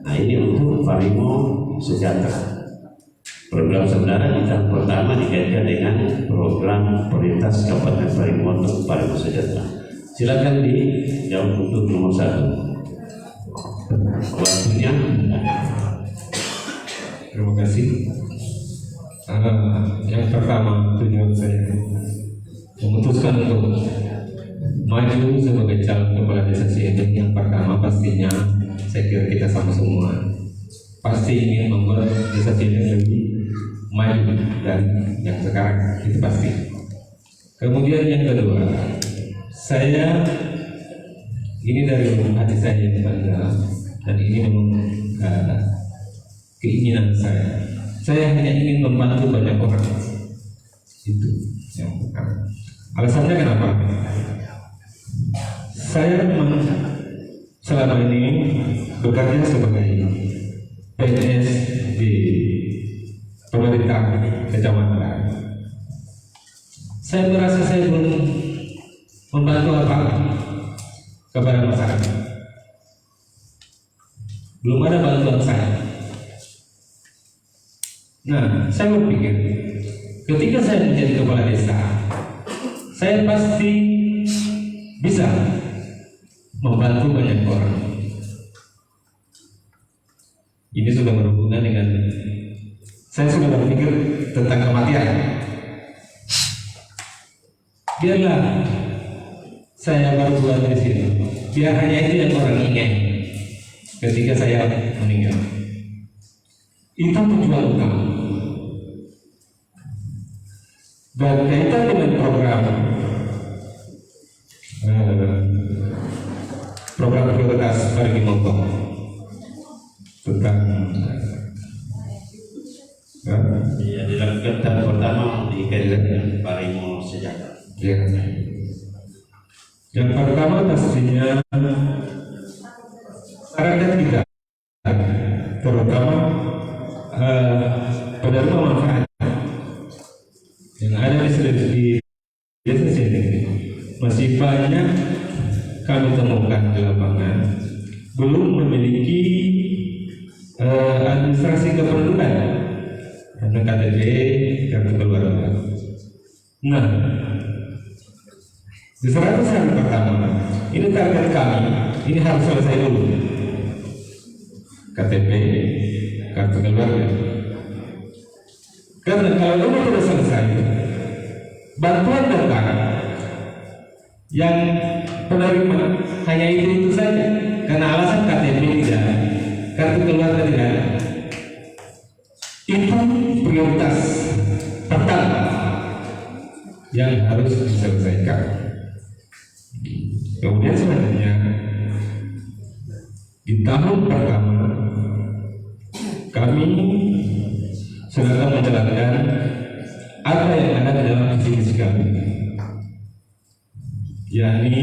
Nah ini untuk Parimo Sejahtera. Program saudara di tahun pertama dikaitkan dengan program prioritas Kabupaten Parigimotong Parimo Sejahtera. Silakan dijawab untuk nomor 1. Waktunya.
Terima kasih. Yang pertama, tujuan saya memutuskan untuk maju sebagai calon kepala desa Siedeng. Yang pertama pastinya saya kira kita sama semua pasti ingin membuat desa Siedeng lebih maju dan yang sekarang, itu pasti. Kemudian yang kedua, saya ini dari hati saya yang bangga, dan ini memang keinginan saya. Saya hanya ingin membantu banyak orang. Itu yang pertama. Alasannya kenapa? Saya memang selama ini bekerja sebagai PNS di pemerintah kecamatan. Saya merasa saya belum membantu apa kepada masyarakat. Belum ada bantuan saya. Nah, saya berpikir ketika saya menjadi kepala desa, saya pasti bisa membantu banyak orang. Ini sudah berhubungan dengan saya sudah berpikir tentang kematian. Biarlah saya baru buat di sini, biar hanya itu yang orang ingat ketika saya meninggal. Itu tujuan utama. Dan kaitan dengan program prioritas Parigimotong tentang
Ya, dilakukan tahun pertama dikaitkan dengan Parimo Sejahtera.
ya. Yang pertama pastinya masyarakat kita, terutama penerima manfaat yang ada di desa sini, masih banyak kami temukan di lapangan belum memiliki administrasi kependudukan karena KTP kartu keluarga. Nah, di 100 hari pertama ini target kami, ini harus selesai dulu KTP kartu keluarga. Karena kalau ini tidak selesai, bantuan datang yang penerima hanya itu saja karena alasan KTP tidak, kartu keluarga tidak ada. Itu prioritas pertama yang harus diselesaikan. Kemudian selanjutnya di tahun pertama kami sedang menjalankan apa yang ada di dalam visi misi kami, yakni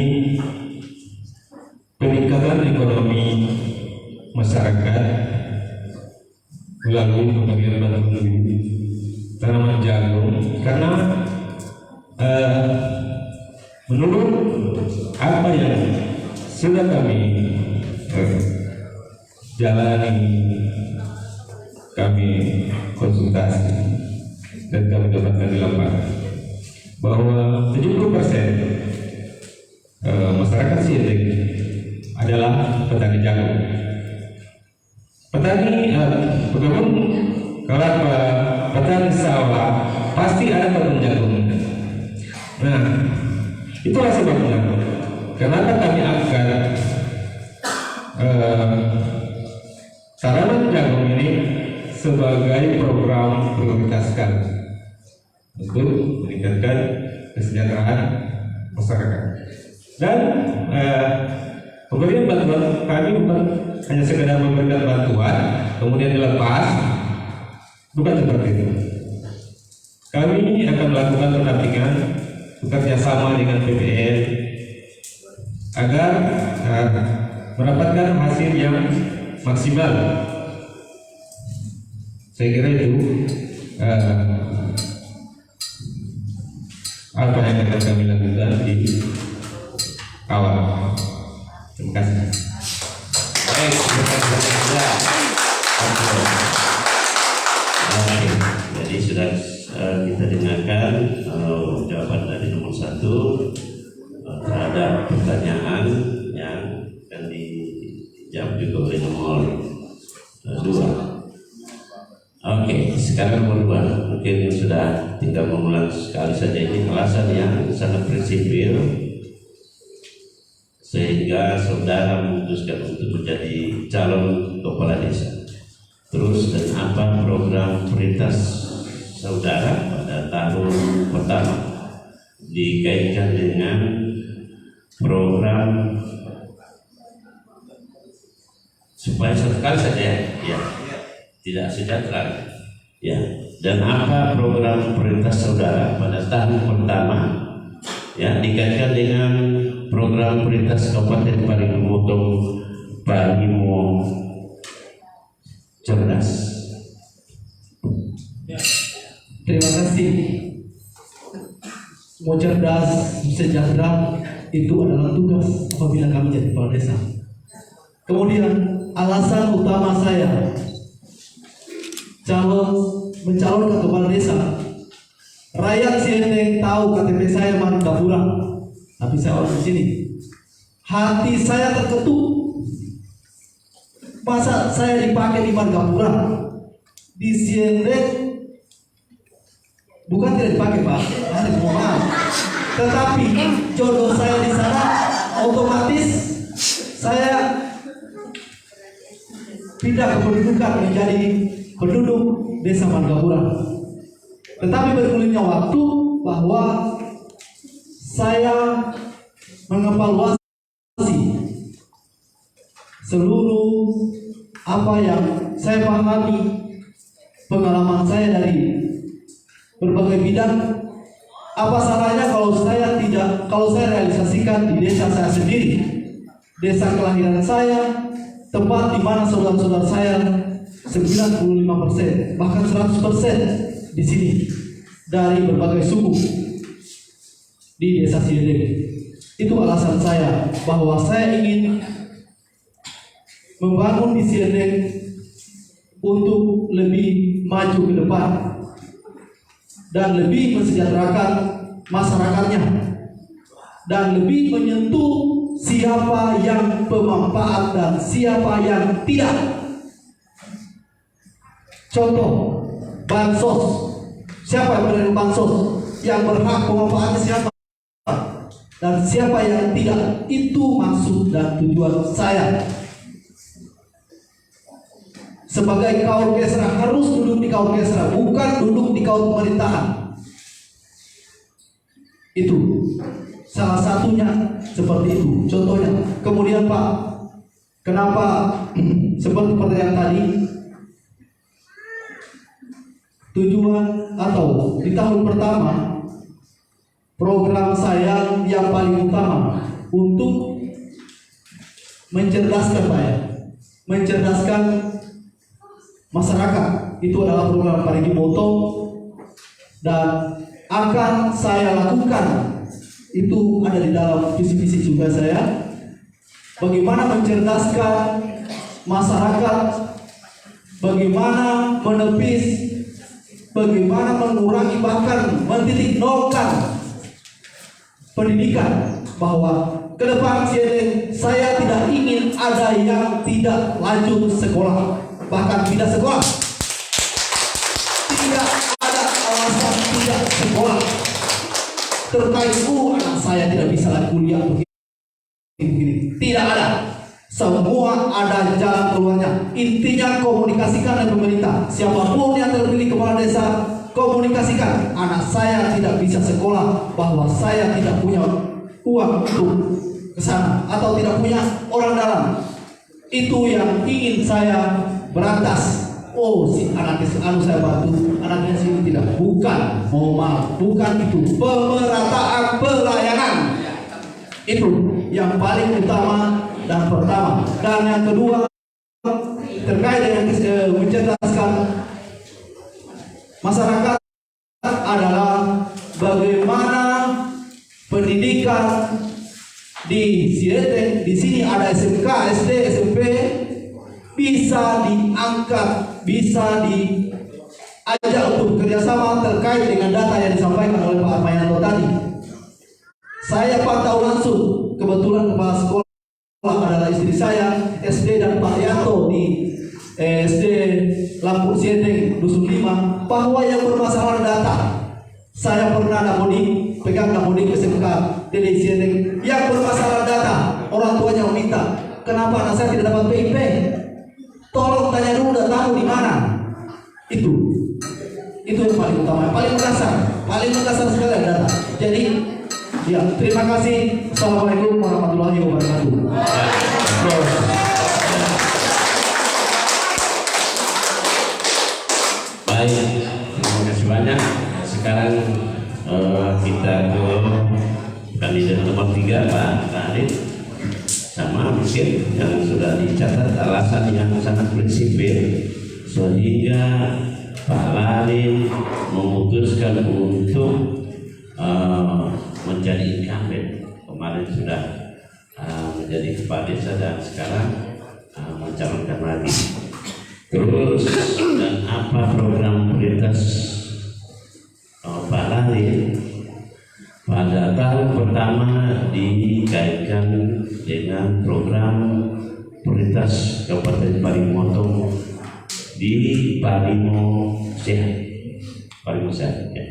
peningkatan ekonomi masyarakat melalui pembagian bantuan tanaman jagung, karena menurut apa yang sudah kami jalani, kami konsultasi dan kami dapatkan di lapangan bahwa 70% masyarakat Siedeng adalah petani jagung, petani pekebun kelapa, petani sawah, pasti ada kebun jagung. Nah, itulah sebabnya kenapa kami angkat tanaman jagung ini sebagai program prioritaskan untuk meningkatkan kesejahteraan masyarakat. Dan pemberian bantuan kami bukan hanya sekedar memberikan bantuan kemudian dilepas, bukan seperti itu. Kami akan melakukan pendampingan bekerja sama dengan PPL agar mendapatkan hasil yang maksimal. Saya kira itu apa yang akan kami lakukan di awal. Terima kasih.
Baik, jadi sudah kita dengarkan jawaban dari nomor 1 terhadap pertanyaan yang akan dijawab juga oleh nomor 2. Oke, sekarang nomor 2 mungkin sudah tinggal mengulang sekali saja. Ini alasan yang sangat prinsipil sehingga saudara memutuskan untuk menjadi calon kepala desa. Terus, dan apa program prioritas saudara pada tahun pertama dikaitkan dengan program supaya sekali saja ya tidak sejahtera ya, dan apa program prioritas saudara pada tahun pertama ya dikaitkan dengan program prioritas Kabupaten Parigimotong Parigimo Cerdas.
Terima kasih. Mau cerdas, sejahtera itu adalah tugas apabila kami jadi kepala desa. Kemudian alasan utama saya mencalonkan kepala desa, rakyat Siedeng tahu KTP saya Margapura, tapi saya orang di sini. Hati saya terketuk. Masa saya dipakai di Margapura, di Siedeng bukan tidak dipakai Pak, maaf. Tetapi jodoh saya di sana, otomatis saya pindah kependudukan menjadi penduduk desa Margapura. Tetapi bergulirnya waktu bahwa saya mengevaluasi seluruh apa yang saya pahami, pengalaman saya dari berbagai bidang. Apa salahnya kalau saya realisasikan di desa saya sendiri, desa kelahiran saya, tempat di mana saudara-saudara saya 95%, bahkan 100% di sini dari berbagai suku di desa Siedeng. Itu alasan saya bahwa saya ingin membangun di Siedeng untuk lebih maju ke depan dan lebih mensejahterakan masyarakatnya dan lebih menyentuh siapa yang bermanfaat dan siapa yang tidak. Contoh, bansos. Siapa yang menerima bansos? Yang berhak pemanfaatnya siapa? Dan siapa yang tidak? Itu maksud dan tujuan saya. Sebagai kaum Kesra harus duduk di kaum Kesra, bukan duduk di kaum pemerintahan. Itu salah satunya seperti itu. Contohnya. Kemudian Pak, kenapa seperti pertanyaan tadi? Tujuan atau di tahun pertama program saya yang paling utama untuk mencerdaskan rakyat, mencerdaskan masyarakat, itu adalah program Parigi Moto dan akan saya lakukan. Itu ada di dalam visi-visi juga saya. Bagaimana mencerdaskan masyarakat, bagaimana menepis, bagaimana mengurangi bahkan mentitik nolkan pendidikan, bahwa ke depan saya tidak ingin ada yang tidak lanjut sekolah, bahkan tidak sekolah. Tidak ada alasan tidak sekolah terkait anak saya tidak bisa lagi kuliah begini. Tidak ada. Semua ada jalan keluarnya. Intinya komunikasikan dengan pemerintah. Siapapun yang terpilih kepala desa, komunikasikan. Anak saya tidak bisa sekolah, bahwa saya tidak punya uang untuk ke sana atau tidak punya orang dalam. Itu yang ingin saya berantas. Oh, si anaknya anu saya bantu, anaknya sini tidak. Bukan, mohon maaf, bukan itu. Pemerataan pelayanan. Itu yang paling utama dan pertama. Dan yang kedua terkait dengan mencerdaskan masyarakat adalah bagaimana pendidikan di Siedeng. Di sini ada SMK, SD, SMP bisa diangkat, bisa diajak untuk kerjasama terkait dengan data yang disampaikan oleh Pak Armayanto tadi. Saya pantau langsung, kebetulan kepala sekolah adalah istri saya, SD dan Pak Yanto di SD Lampung Siedeng Dusun 5, bahwa yang bermasalah data. Saya pernah namodik, pegang namodik SMK di Siedeng yang bermasalah data. Orang tuanya meminta, kenapa anak saya tidak dapat PIP? Tolong tanya dulu datamu di mana. Itu yang paling utama, paling mendasar sekali data. Jadi ya, terima kasih. Assalamualaikum warahmatullahi wabarakatuh.
Baik, terima kasih banyak. Sekarang kita ke kandidat nomor 3, Pak Arif. Sama mungkin yang sudah dicatat alasan yang sangat prinsipil sehingga Pak Lalin memutuskan untuk menjadi incumbent. Kemarin sudah menjadi kepala desa dan sekarang mencalonkan lagi. Terus dan apa program prioritas Pak Lalin pada tahun pertama dikaitkan dengan program prioritas Kabupaten Parigimoto di Parimo Sehat. Parimo Sehat ya.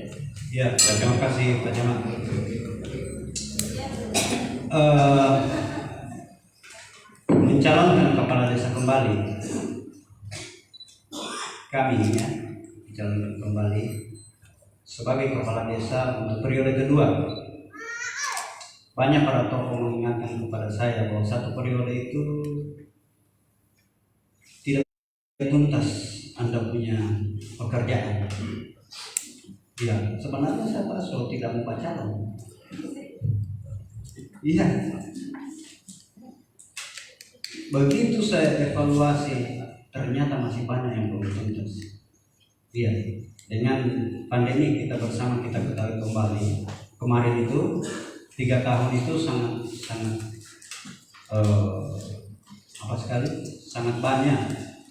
Ya, terima kasih Pak Camat. Mencalonkan kepala desa kembali, kami ya mencalonkan kembali sebagai kepala desa untuk periode kedua. Banyak para tokoh mengingatkan kepada saya bahwa satu periode itu tidak tuntas Anda punya pekerjaan. Ya, sebenarnya saya pasal tidak mau calon. Iya. Begitu saya evaluasi, ternyata masih banyak yang belum tuntas. Iya. Dengan pandemi kita bersama kita ketahui kembali. Kemarin itu 3 tahun itu sangat apa sekali, sangat banyak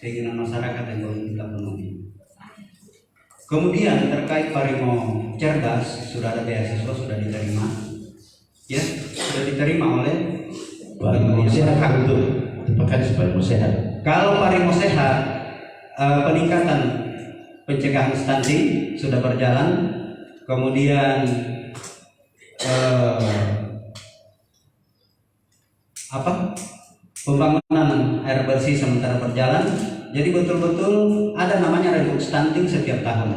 keinginan masyarakat yang belum kita penuhi. Kemudian terkait Parimo cerdas, sudah ada beasiswa, sudah diterima, ya, sudah diterima oleh
Parimo sehat itu dipakai supaya sehat.
Kalau Parimo sehat, peningkatan pencegahan stunting sudah berjalan, kemudian pembangunan air bersih sementara berjalan. Jadi betul-betul ada namanya rembuk stunting setiap tahun.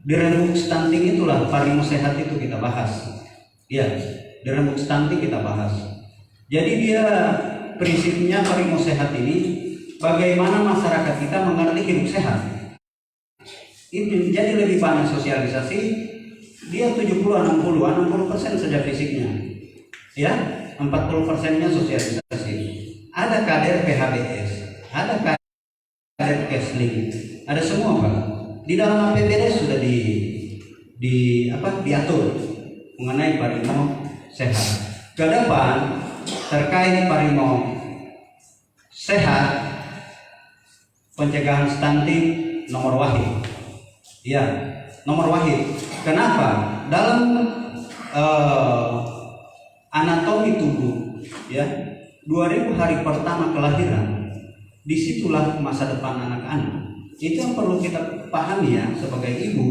Di rembuk stunting itulah Parimo sehat itu kita bahas. Ya, di rembuk stunting kita bahas. Jadi dia prinsipnya Parimo sehat ini bagaimana masyarakat kita mengerti hidup sehat. Ini jadi lebih banyak sosialisasi. Dia 60% saja fisiknya. Ya, 40%-nya sosialisasi. Ada kader PHBS, ada kader Kesling, ada semua Pak. Di dalam APBD sudah diatur mengenai Parimo sehat. Ke depan terkait Parimo sehat, pencegahan stunting nomor wahid. Ya, nomor wahid. Kenapa? Dalam anatomi tubuh, ya, 2000 hari pertama kelahiran, disitulah masa depan anak-anak. Itu yang perlu kita pahami ya sebagai ibu.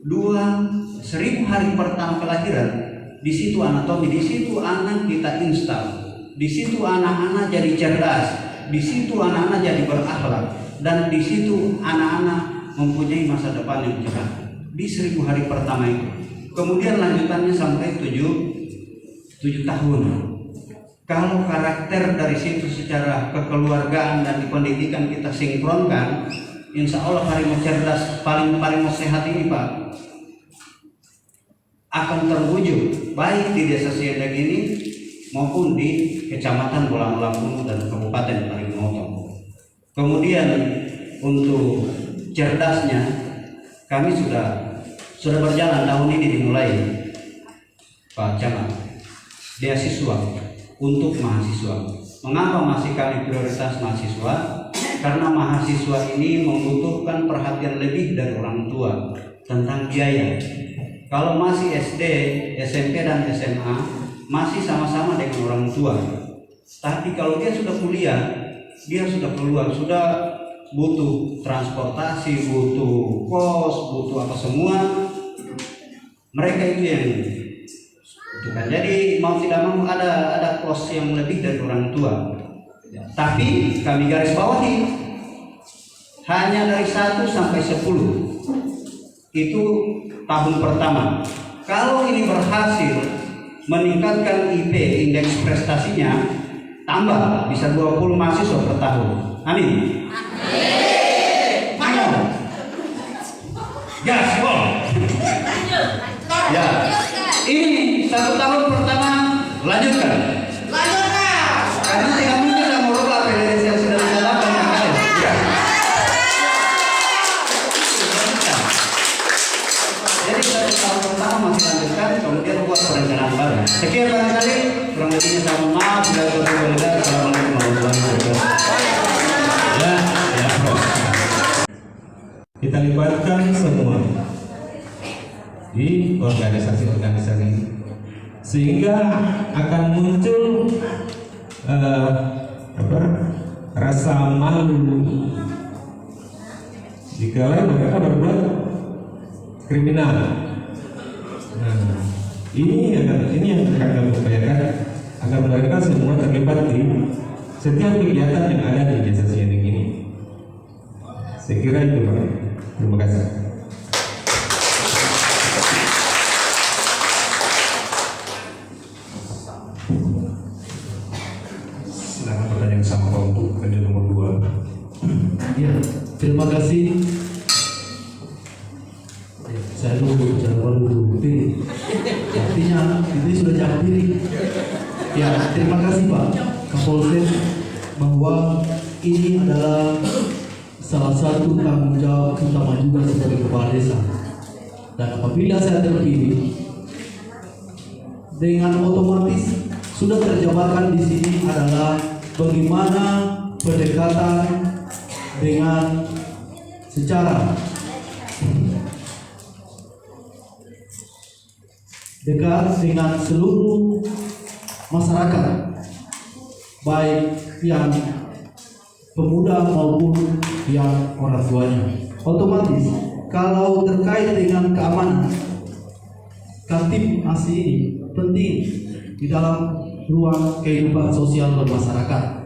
1000 hari pertama kelahiran, di situ anatomi, di situ anak kita install, di situ anak-anak jadi cerdas, di situ anak-anak jadi berakhlak, dan di situ anak-anak mempunyai masa depan yang cerah. Di 1000 hari pertama itu. Kemudian lanjutannya sampai 7 tahun. Kalau karakter dari situ secara kekeluargaan dan di pendidikan kita sinkronkan, insya Allah Parimo cerdas, Parimo sehat ini Pak akan terwujud baik di desa Siendek ini maupun di kecamatan Bolang-Bolang dan Kabupaten Parimoto. Kemudian untuk cerdasnya kami sudah berjalan tahun ini dimulai Pak Camat, beasiswa untuk mahasiswa. Mengapa masih kami prioritas mahasiswa? Karena mahasiswa ini membutuhkan perhatian lebih dari orang tua tentang biaya. Kalau masih SD, SMP dan SMA masih sama-sama dengan orang tua. Tapi kalau dia sudah kuliah, dia sudah keluar, sudah butuh transportasi, butuh kos, butuh apa semua. Mereka itu yang bukan. Jadi mau tidak mau ada kos yang lebih dari orang tua. Tapi kami garis bawahi hanya dari 1 sampai 10 itu tahun pertama. Kalau ini berhasil meningkatkan IP, indeks prestasinya, tambah bisa 20 mahasiswa per tahun. Amin. Amin. Gaspol. Ya. Ini 1 tahun pertama lanjutkan. Karena tidak mungkin saya merubah PDS yang sudah ditetapkan yang ada. Ya. Jadi 1 tahun pertama masih lanjutkan, kemudian buat perencanaan baru. Sekian barangkali, kurang lebihnya saya mohon maaf. Assalamualaikum warahmatullahi wabarakatuh.
Ya, Prof. Kita libatkan semua di organisasi-organisasi sehingga akan muncul rasa malu jika mereka berbuat kriminal. Nah, ini yang akan kami upayakan agar mereka semua terlibat di setiap kegiatan yang ada di desa Siendek ini. Saya kira itu Pak. Terima kasih.
Silakan pertanyaan sama untuk lanjut nomor 2.
Ya, terima kasih. Saya dulu jangan dulu. Artinya ini sudah jangan diri. Ya, terima kasih Pak Kapolsek bahwa ini adalah salah satu tanggung jawab utama juga sebagai kepala desa. Dan apabila saya terpilih, dengan otomatis sudah terjabarkan di sini adalah bagaimana pendekatan dengan secara dekat dengan seluruh masyarakat, baik yang pemuda maupun yang orang tuanya. Otomatis kalau terkait dengan keamanan, Kamtib ASI ini penting di dalam ruang kehidupan sosial bermasyarakat.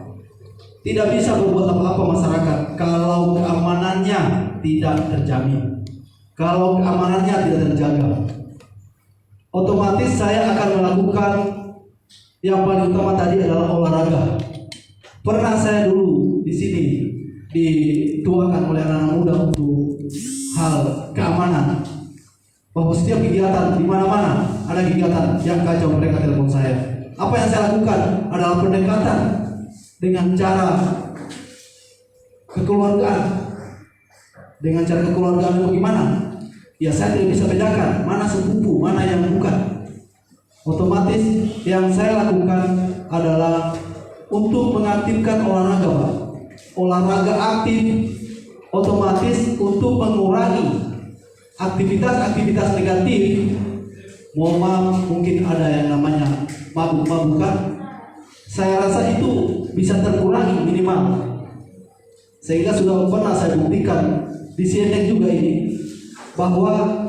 Tidak bisa berbuat apa-apa masyarakat kalau keamanannya tidak terjamin, kalau keamanannya tidak terjaga. Otomatis saya akan melakukan yang paling utama tadi adalah olahraga. Pernah saya dulu di sini dituakan oleh anak-anak muda untuk hal keamanan, bahwa setiap kegiatan di mana-mana ada kegiatan yang kacau, mereka telepon saya. Apa yang saya lakukan adalah pendekatan dengan cara kekeluargaan. Dengan cara kekeluargaan bagaimana? Ya saya tidak bisa bedakan mana sepupu, mana yang bukan. Otomatis yang saya lakukan adalah untuk mengaktifkan olahraga, Pak. Olahraga aktif otomatis untuk mengurangi aktivitas-aktivitas negatif. Mohon maaf, mungkin ada yang namanya mabuk-mabukan. Saya rasa itu bisa terkurangi minimal. Sehingga sudah pernah saya buktikan di CNN juga ini, bahwa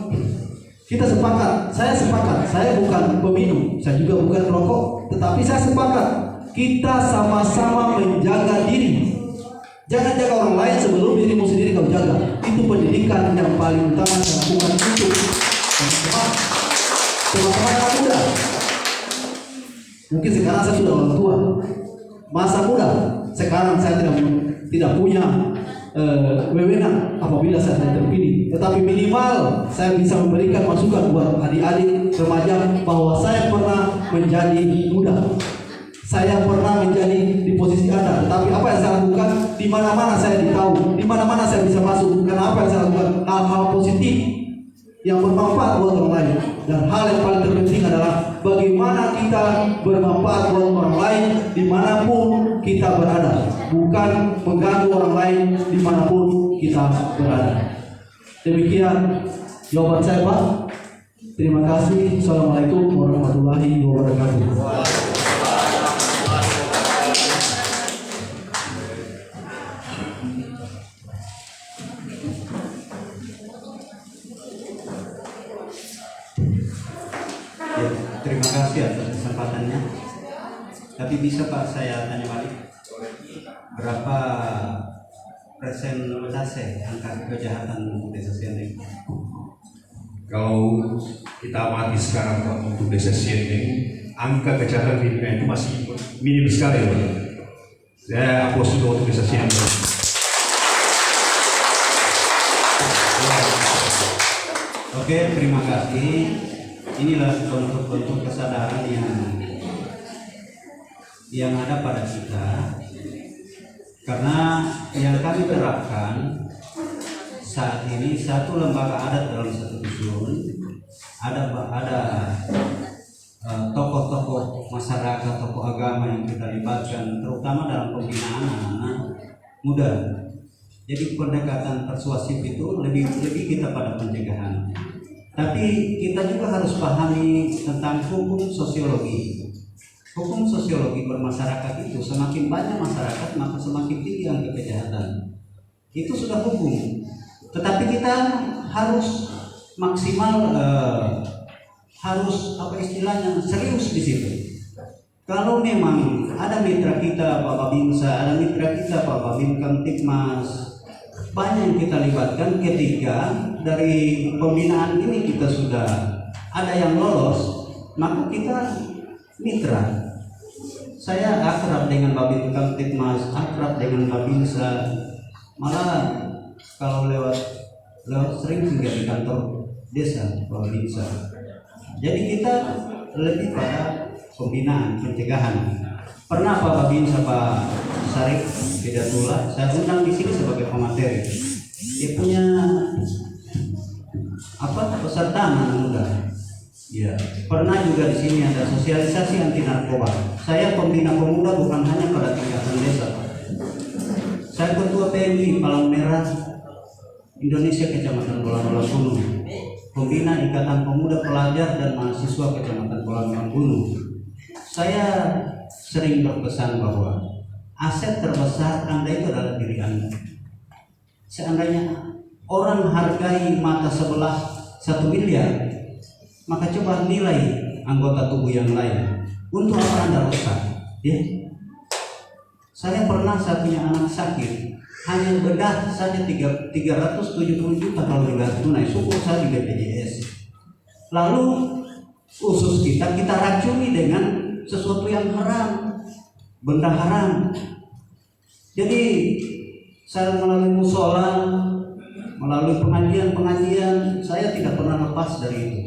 kita sepakat, saya bukan peminum, saya juga bukan perokok, tetapi saya sepakat kita sama-sama menjaga diri. Jangan jaga orang lain sebelum dirimu sendiri kau jaga. Itu pendidikan yang paling utama yang lakukan untuk teman-teman yang muda. Mungkin sekarang saya sudah orang tua, masa muda. Sekarang saya tidak punya wewenang apabila saya terpilih, tetapi minimal saya bisa memberikan masukan buat adik-adik remaja bahwa saya pernah menjadi muda, saya pernah menjadi di posisi Anda, tetapi apa yang saya lakukan di mana-mana saya ditahu, di mana-mana saya bisa masuk, karena apa yang saya lakukan hal-hal positif yang bermanfaat buat orang lain. Dan hal yang paling terpenting adalah bagaimana kita bermanfaat buat orang lain dimanapun kita berada, bukan mengganggu orang lain dimanapun kita berada. Demikian jawaban saya, Pak. Terima kasih. Assalamualaikum warahmatullahi wabarakatuh.
Terima kasih atas kesempatannya. Tapi bisa Pak saya tanya balik, berapa persentase angka kejahatan desa Siandeng?
Kalau kita amati sekarang Pak, untuk desa Siandeng, angka kejahatan di itu masih minim sekali Pak. Saya aplaus juga untuk desa Siandeng.
Oke, terima kasih. Inilah bentuk-bentuk kesadaran yang ada pada kita, karena yang kami terapkan saat ini satu lembaga adat dalam satu dusun, ada tokoh-tokoh masyarakat, tokoh agama yang kita libatkan, terutama dalam pembinaan anak-anak muda. Jadi pendekatan persuasif itu lebih kita pada pencegahan. Tapi kita juga harus pahami tentang hukum sosiologi. Hukum sosiologi bermasyarakat itu, semakin banyak masyarakat maka semakin tinggi angka kejahatan. Itu sudah hukum. Tetapi kita harus maksimal, harus serius di situ. Kalau memang ada mitra kita Pak Babinsa, ada mitra kita Pak Babin Kamtibmas, banyak yang kita libatkan. Ketika dari pembinaan ini kita sudah ada yang lolos, maka kita mitra. Saya akrab dengan Babin Kamtibmas, akrab dengan Babinsa, malah kalau lewat sering hingga di kantor desa Babinsa. Jadi kita lebih pada pembinaan, pencegahan. Pernah Pak Babinsa, Pak Sarif Hidatullah, saya undang di sini sebagai pemateri. Dia punya peserta anak muda. Ya, pernah juga di sini ada sosialisasi anti narkoba. Saya pembina pemuda bukan hanya pada tingkatan desa, Pak. PMI Palang Merah Indonesia Kecamatan Bolang Gunung, Pembina Ikatan Pemuda Pelajar dan Mahasiswa Kecamatan Bolang Gunung. Saya sering berpesan bahwa aset terbesar Anda itu adalah diri Anda. Seandainya orang hargai mata sebelah 1 miliar, maka coba nilai anggota tubuh yang lain. Untuk apa Anda rusak? Ya. Saya pernah saat punya anak sakit, hanya bedah saja 370 juta kalau dibayar tunai, syukur saya di BPJS. Lalu usus kita racuni dengan sesuatu yang haram, benda haram. Jadi saya melalui musola, melalui pengajian, saya tidak pernah lepas dari itu.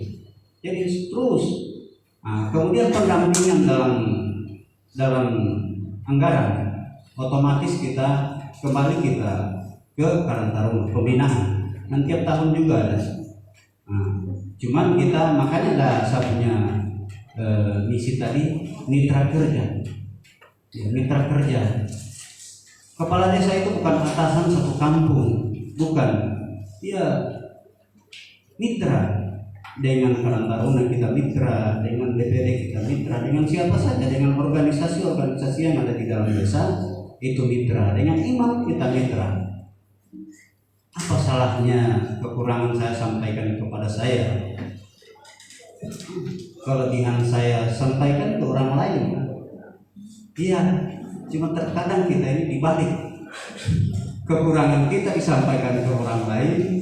Jadi terus. Nah, kemudian pendampingan dalam anggaran, otomatis kita kembali ke Karang Taruna pembinaan. Dan tiap tahun juga ada. Nah, cuman kita makanya ada saya punya misi tadi, mitra kerja. Ya, mitra kerja. Kepala desa itu bukan atasan satu kampung, bukan. Dia mitra. Dengan Karang Taruna kita mitra, dengan DPD kita mitra, dengan siapa saja, dengan organisasi-organisasi yang ada di dalam desa itu mitra, dengan imam kita mitra. Apa salahnya kekurangan saya sampaikan kepada saya, kelebihan saya sampaikan ke orang lain? Iya, cuma terkadang kita ini dibalik, kekurangan kita disampaikan ke orang lain,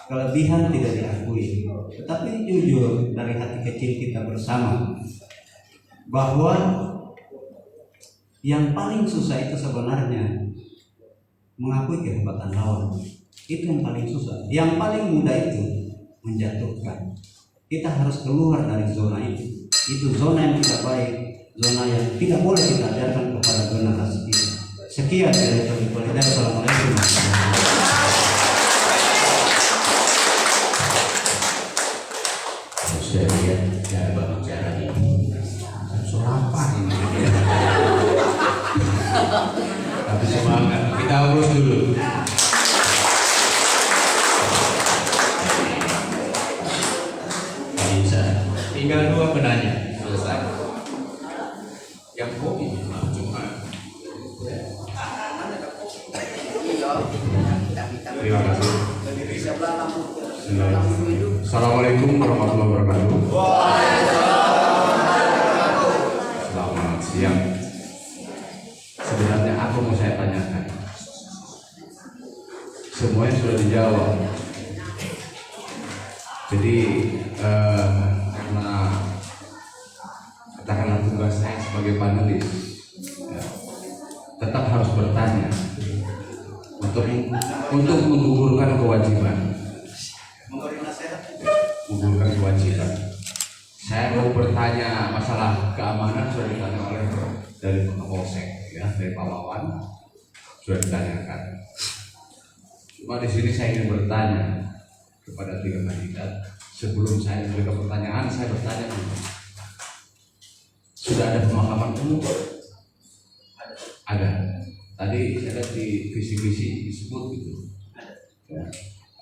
kelebihan tidak diakui. Tetapi jujur dari hati kecil kita bersama bahwa yang paling susah itu sebenarnya mengakui kehebatan lawan. Itu yang paling susah. Yang paling mudah itu menjatuhkan. Kita harus keluar dari zona itu. Itu zona yang tidak baik, zona yang tidak boleh kita ajarkan kepada generasi kita. Sekian dari kami. Assalamualaikum.
Saya lihat cara berbicara ini surapan ini. Tapi semangat, kita urus dulu. Bisa. Tinggal 2 penanya selesai. Yang kopi cuma.
Terima kasih. Assalamualaikum warahmatullahi wabarakatuh. Selamat siang.
Sebenarnya apa mau saya tanyakan? Semuanya sudah dijawab. Jadi karena katakanlah tugas saya sebagai panelis, ya, tetap harus bertanya untuk menggugurkan kewajiban. Menggugurkan kewajiban. Saya mau bertanya masalah keamanan sudah ditanya oleh dari Polsek, ya, dari Pak Wawan sudah ditanyakan. Cuma di sini saya ingin bertanya kepada 3 kandidat. Sebelum saya memberikan pertanyaan, saya bertanya dulu. Sudah ada pemakaman umum? Ada. Tadi saya lihat di visi-visi disebut gitu. Ya,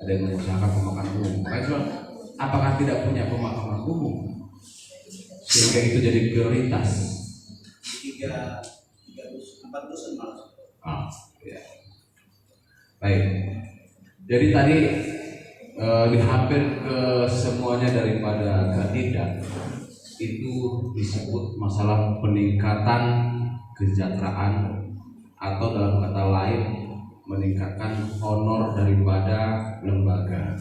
ada yang mengusahakan pemakaman umum. Makanya apakah tidak punya pemakaman umum sehingga itu jadi prioritas?
4 dusun malah.
Ya. Baik. Jadi tadi di hampir ke semuanya daripada kandidat itu disebut masalah peningkatan kesejahteraan atau dalam kata lain meningkatkan honor daripada lembaga.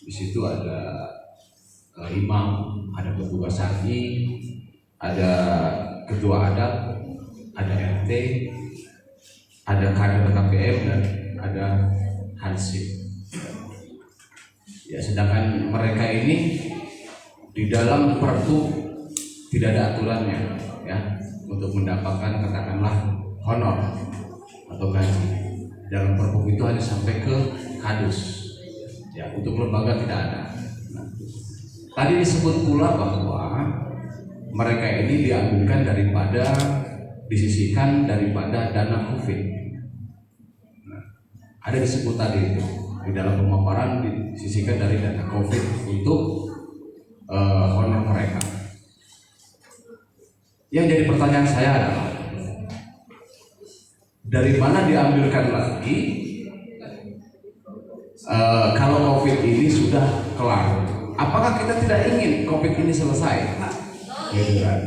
Di situ ada imam, ada ketua syar'i, ada ketua adat, ada RT, ada kader KPM dan ada hansip. Ya, sedangkan mereka ini di dalam perpu tidak ada aturannya, ya, untuk mendapatkan katakanlah honor atau gaji. Dalam perpu itu hanya sampai ke kadus. Ya, untuk lembaga tidak ada. Nah, tadi disebut pula bahwa mereka ini diambilkan disisihkan daripada dana COVID.
ada disebut tadi itu di dalam pemaparan disisihkan dari dana COVID untuk honor mereka. Yang jadi pertanyaan saya adalah dari mana diambilkan lagi kalau COVID ini sudah kelar? Apakah kita tidak ingin COVID ini selesai? Gitu kan?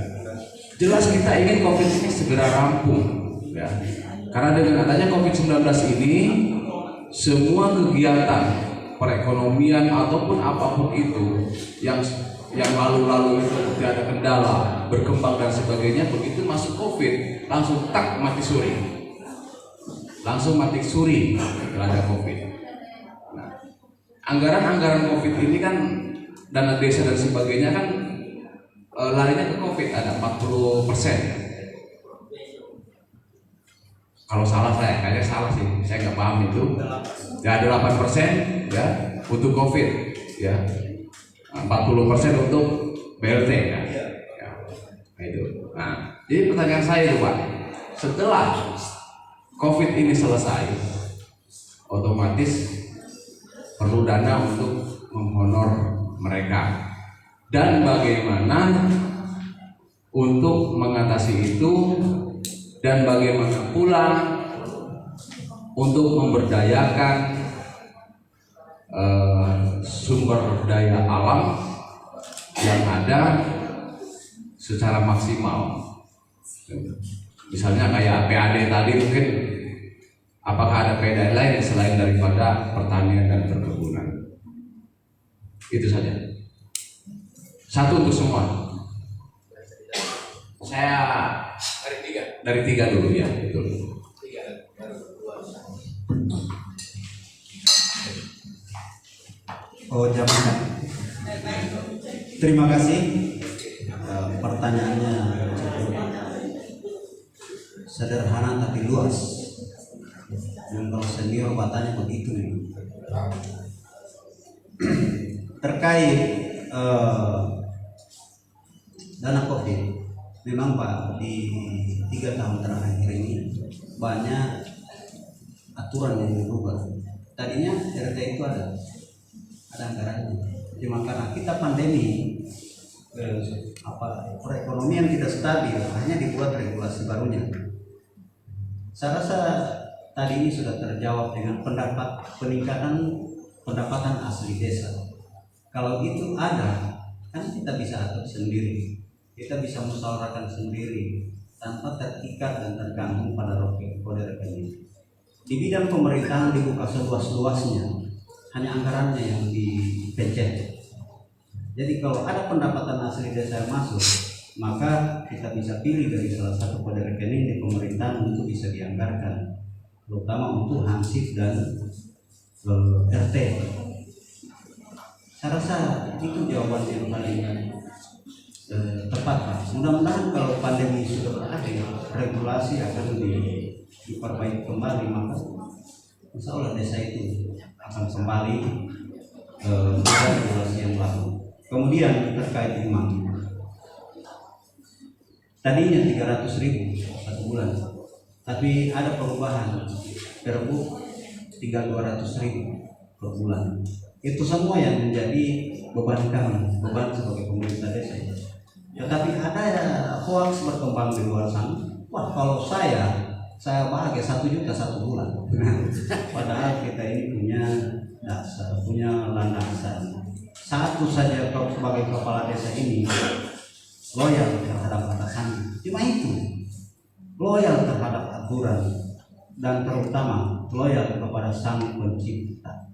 Jelas kita ingin COVID ini segera rampung, ya. Karena dengan adanya COVID-19 ini, semua kegiatan perekonomian ataupun apapun itu yang lalu-lalu itu tidak ada kendala, berkembang dan sebagainya, begitu masuk COVID langsung tak mati suri. Langsung mati suri terhadap COVID. Nah, anggaran-anggaran COVID ini kan dana desa dan sebagainya kan larinya ke COVID ada 40%. Kalau salah saya, kayaknya salah sih, saya nggak paham itu. Ya ada 8% ya untuk COVID, ya 40% untuk BLT ya. Nah, itu. Nah, jadi pertanyaan saya itu Pak, setelah COVID ini selesai, otomatis perlu dana untuk menghonor mereka. Dan bagaimana untuk mengatasi itu, dan bagaimana pula untuk memberdayakan sumber daya alam yang ada secara maksimal. Misalnya kayak PAD tadi, mungkin apakah ada PAD lain selain daripada pertanian dan perkebunan? Itu saja. Satu untuk semua. Saya dari tiga dulu ya, betul.
Oh, jangan. Terima kasih. Pertanyaannya cukup sederhana tapi luas. Dan kalau senior batanya begitu nih. Terkait dana COVID, memang Pak, di 3 tahun terakhir ini banyak aturan yang berubah. Tadinya RT itu ada anggarannya. Cuma karena kita pandemi, perekonomian tidak stabil, hanya dibuat regulasi barunya. Saya rasa tadi ini sudah terjawab dengan peningkatan pendapatan asli desa. Kalau itu ada, kan kita bisa atur sendiri, kita bisa musyawarahkan sendiri tanpa terikat dan tergantung pada kode rekening. Di bidang pemerintahan dibuka seluas-luasnya, hanya anggarannya yang dipencet. Jadi kalau ada pendapatan asli desa yang masuk, maka kita bisa pilih dari salah satu kode rekening di pemerintahan untuk bisa dianggarkan, terutama untuk hansip dan RT. Saya rasa itu jawaban yang paling tepat Pak. Mudah-mudahan kalau pandemi sudah berakhir, regulasi akan diperbaiki kembali, maka insya Allah desa itu akan kembali pada regulasi yang lalu. Kemudian terkait imam, tadinya 300.000 satu bulan, tapi ada perubahan, Perbu tinggal 200.000 per bulan. Itu semua yang menjadi beban kami, beban sebagai pemerintah desa. Tetapi ada hoax berkembang di luar sana. Wah, kalau saya bahagia 1 juta satu bulan. Padahal kita ini punya dasar, punya landasan. Satu saja kalau sebagai kepala desa ini loyal terhadap atasan. Cuma itu, loyal terhadap aturan dan terutama loyal kepada Sang Pencipta.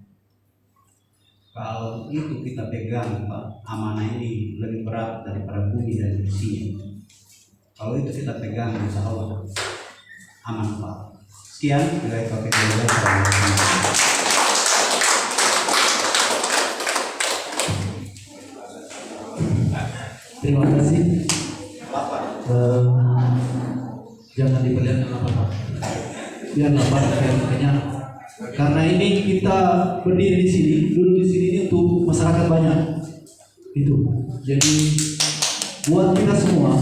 Kalau itu kita pegang Pak, amanah ini lebih berat daripada bumi dan isinya. Kalau itu kita pegang, insya Allah aman Pak. Sekian, bila topik ini.
Terima kasih. Jangan diperlihatkan apa-apa. Biar lapar kenyang. Karena ini kita berdiri di sini, duduk di sini ini untuk masyarakat banyak. Itu. Jadi buat kita semua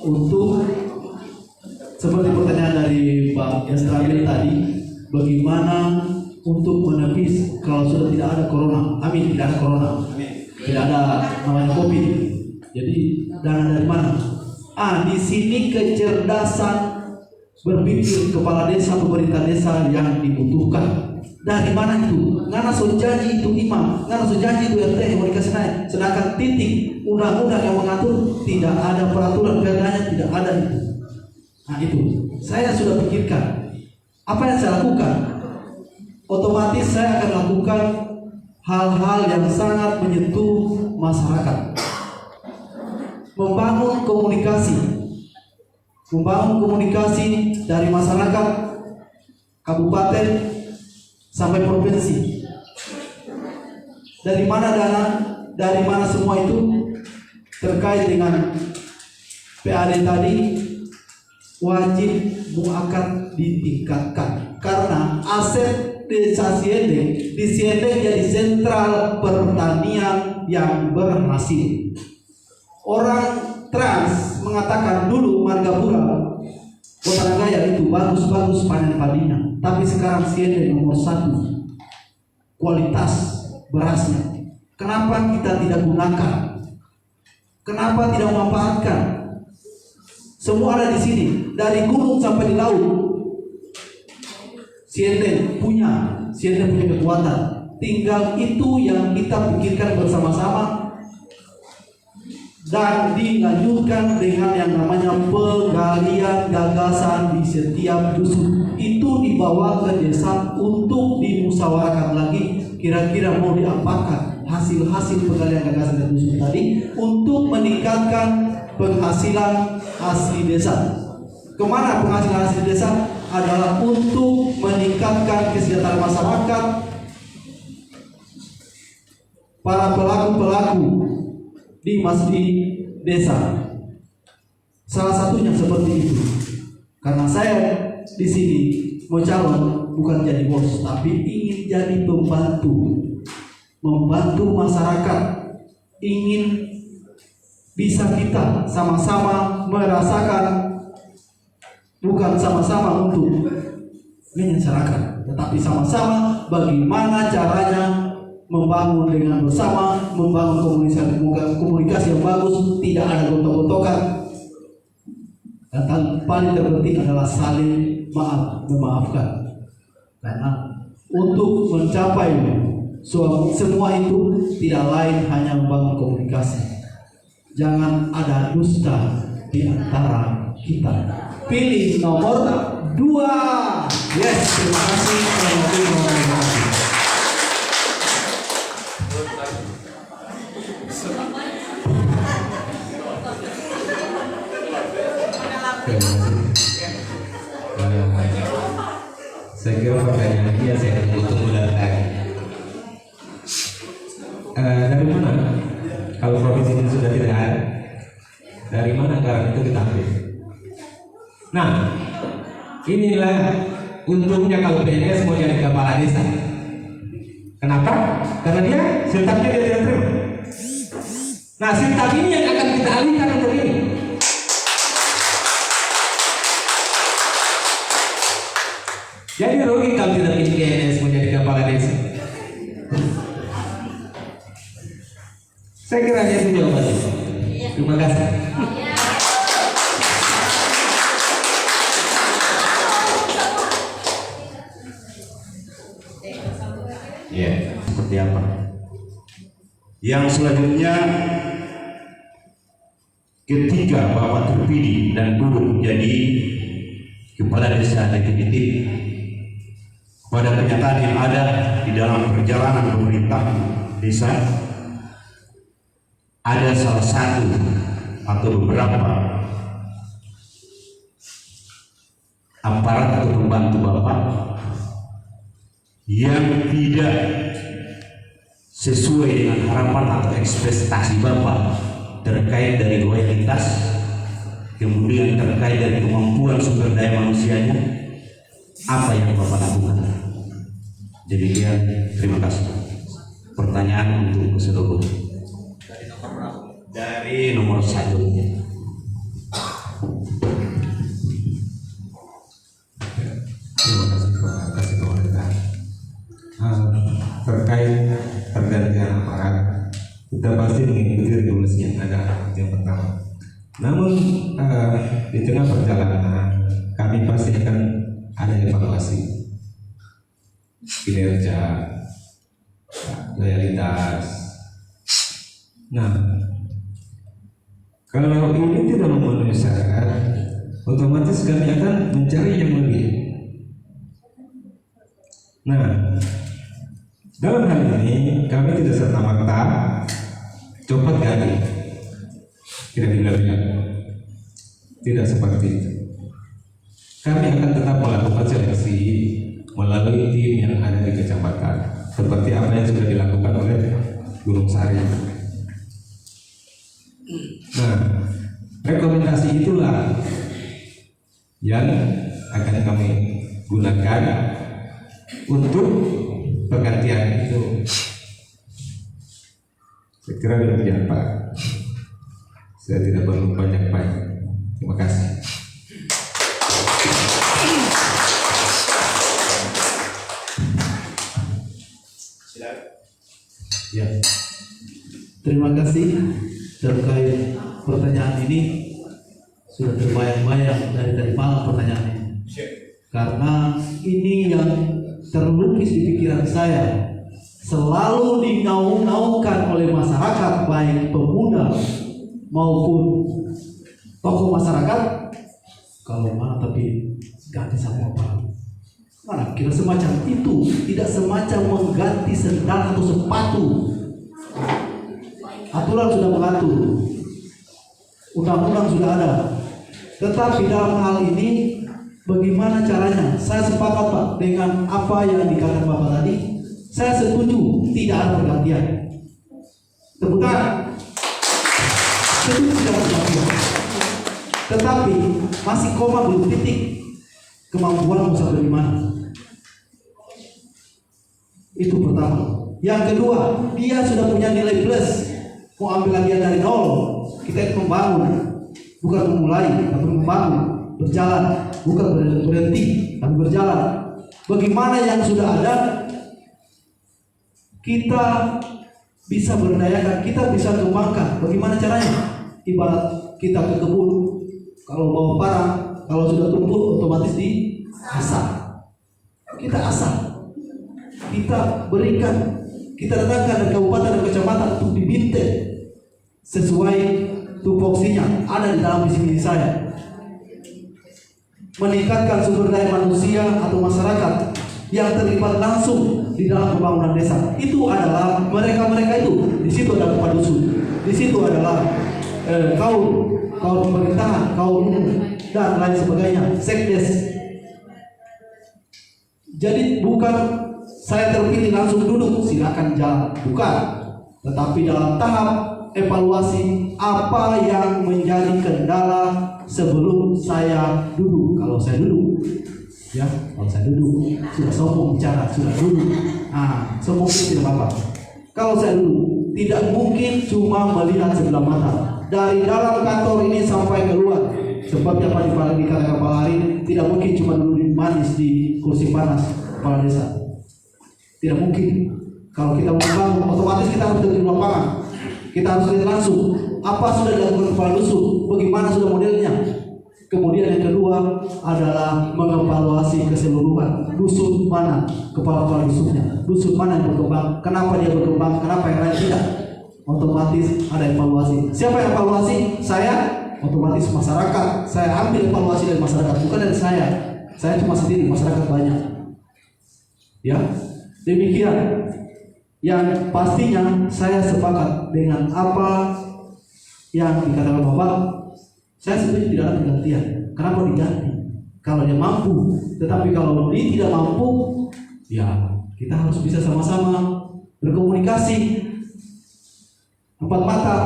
untuk seperti pertanyaan dari Pak Yastrabil tadi, bagaimana untuk menepis kalau sudah tidak ada corona. Amin, tidak ada corona. Tidak ada namanya COVID. Jadi dana dari mana? Di sini kecerdasan berpikir kepala desa, pemerintah desa yang dibutuhkan. Dari mana itu? Ngana so janji itu imam, ngana so janji itu RT yang mau dikasih naik. Sedangkan titik undang-undang yang mengatur tidak ada, peraturan perdanya tidak ada itu. Nah itu, saya sudah pikirkan. Apa yang saya lakukan? Otomatis saya akan lakukan hal-hal yang sangat menyentuh masyarakat. Membangun komunikasi dari masyarakat kabupaten sampai provinsi. Dari mana dana, dari mana semua itu terkait dengan PAD tadi wajib muakat ditingkatkan karena aset desa Siendeng di Siendeng jadi sentral pertanian yang berhasil. Orang Trans mengatakan dulu Margapura Kota Nanggaya itu bagus-bagus panen padinya, tapi sekarang Siendeng nomor 1 kualitas berasnya. Kenapa kita tidak gunakan? Kenapa tidak memanfaatkan? Semua ada di sini, dari gunung sampai di laut. Siendeng punya kekuatan. Tinggal itu yang kita pikirkan bersama-sama dan dilanjutkan dengan yang namanya penggalian gagasan di setiap dusun. Itu dibawa ke desa untuk dimusyawarahkan lagi kira-kira mau diapakan hasil-hasil penggalian gagasan di dusun tadi untuk meningkatkan penghasilan asli desa. Kemana penghasilan asli desa? Adalah untuk meningkatkan kesejahteraan masyarakat, para pelaku-pelaku di masjid desa. Salah satunya seperti itu. Karena saya di sini mencalon bukan jadi bos, tapi ingin jadi pembantu, membantu masyarakat. Ingin bisa kita sama-sama merasakan, bukan sama-sama untuk menyengsarakan, tetapi sama-sama bagaimana caranya membangun dengan bersama, membangun komunikasi yang bagus, tidak ada gontok-gontokan, dan paling terpenting adalah saling memaafkan. Karena untuk mencapai semua itu tidak lain hanya membangun komunikasi. Jangan ada dusta di antara kita. Pilih nomor 2. Yes, terima kasih.
Saya kira pertanyaan dia saya tunggu dari tadi. Dari mana? Kalau provinsi ini sudah tidak ada, dari mana anggaran itu kita ambil? Nah, inilah untungnya kalau PNS mau jadi kepala desa. Kenapa? Karena dia siltabnya dia tidak terima. Nah, siltab ini yang akan kita alihkan untuk ini. Jadi rugi kalau tidak pilih PNS menjadi kepala desa. Saya kira dia itu jawabannya. Terima kasih.
Ya, seperti apa? Yang selanjutnya, ketika Bapak terpilih dan duduk menjadi kepala desa definitif, pada kenyataan yang ada di dalam perjalanan pemerintah desa, ada salah satu atau beberapa aparat atau pembantu Bapak yang tidak sesuai dengan harapan atau ekspektasi Bapak terkait dari loyalitas, kemudian terkait dari kemampuan sumber daya manusianya. Apa yang Bapak lakukan? Demikian, terima kasih. Pertanyaan untuk Kesedogo. Dari nomor 1.
Terima kasih Pak Kasih.
terkait pergantian aparat, kita pasti mengikuti regulasi yang ada, yang pertama. Namun di tengah perjalanan kami pasti akan ada evaluasi kinerja, loyalitas. Nah, kalau ini tidak memenuhi syarat, otomatis kami akan mencari yang lebih. Nah, dalam hal ini kami tidak serta-merta copot ganti, tidak dilakukan, tidak seperti itu. Kami akan tetap melakukan seleksi melalui tim yang ada di kecamatan, seperti apa yang sudah dilakukan oleh Gunung Sari. Nah, rekomendasi itulah yang akan kami gunakan untuk pergantian itu. Saya kira demikian Pak. Saya tidak perlu banyak-banyak. Terima kasih.
Ya. Terima kasih terkait pertanyaan ini, sudah terbayang-bayang dari tadi malam pertanyaannya. Karena ini yang terlukis di pikiran saya, selalu dinaung-naungkan oleh masyarakat, baik pemuda maupun tokoh masyarakat. Kalau mana tapi ganti sama apa? Mana kira semacam itu, tidak semacam mengganti sendal atau sepatu. Aturan sudah mengatur, undang-undang sudah ada. Tetapi dalam hal ini bagaimana caranya? Saya sepakat Pak dengan apa yang dikatakan Bapak tadi. Saya setuju tidak ada pergantian. Tepuk tangan. Setuju tidak ada pergantian. Tetapi masih koma belum titik. Kemampuanmu sampai di mana? Itu pertama. Yang kedua, dia sudah punya nilai plus. Mau ambil lagi dari nol. Kita membangun, bukan memulai, tapi membangun, berjalan, bukan berhenti, tapi berjalan. Bagaimana yang sudah ada, kita bisa berdayakan, kita bisa kembangkan. Bagaimana caranya? Ibarat kita ke kebun, kalau bawa parang, kalau sudah tumbuh otomatis diasah. Kita asah, kita berikan, kita datangkan dari kabupaten dan kecamatan untuk dibinten sesuai tupoksinya, ada di dalam visi misi saya. Meningkatkan sumber daya manusia atau masyarakat yang terlibat langsung di dalam pembangunan desa. Itu adalah mereka-mereka itu. Di situ ada kepala dusun, di situ adalah kaum pemerintahan, kaum dan lain sebagainya, sekdes. Jadi bukan saya terpilih langsung duduk silakan jalan, bukan. Tetapi dalam tahap evaluasi apa yang menjadi kendala sebelum saya duduk. Kalau saya duduk, ya, kalau saya duduk sudah sombong bicara, sudah duduk. Sombong itu tidak apa-apa. Kalau saya duduk, tidak mungkin cuma melihat sebelah mata. Dari dalam kantor ini sampai keluar, sebabnya Pak dikatakan Pak Hari, tidak mungkin cuma duduk manis di kursi panas kepala desa. Tidak mungkin. Kalau kita membangun, otomatis kita harus terjun lapangan. Kita harus lihat langsung apa sudah dilakukan kepala dusun, bagaimana sudah modelnya. Kemudian yang kedua adalah mengevaluasi keseluruhan dusun mana kepala dusunnya, dusun mana yang berkembang, kenapa dia berkembang, kenapa yang lain tidak. Otomatis ada evaluasi. Siapa yang evaluasi? Saya. Otomatis masyarakat. Saya ambil evaluasi dari masyarakat, bukan dari saya. Saya cuma sendiri, masyarakat banyak. Ya, demikian. Yang pastinya saya sepakat dengan apa yang dikatakan Bapak. Saya setuju tidak ada pergantian. Kenapa diganti? Kalau dia mampu. Tetapi kalau dia tidak mampu, ya kita harus bisa sama-sama berkomunikasi. Empat mata.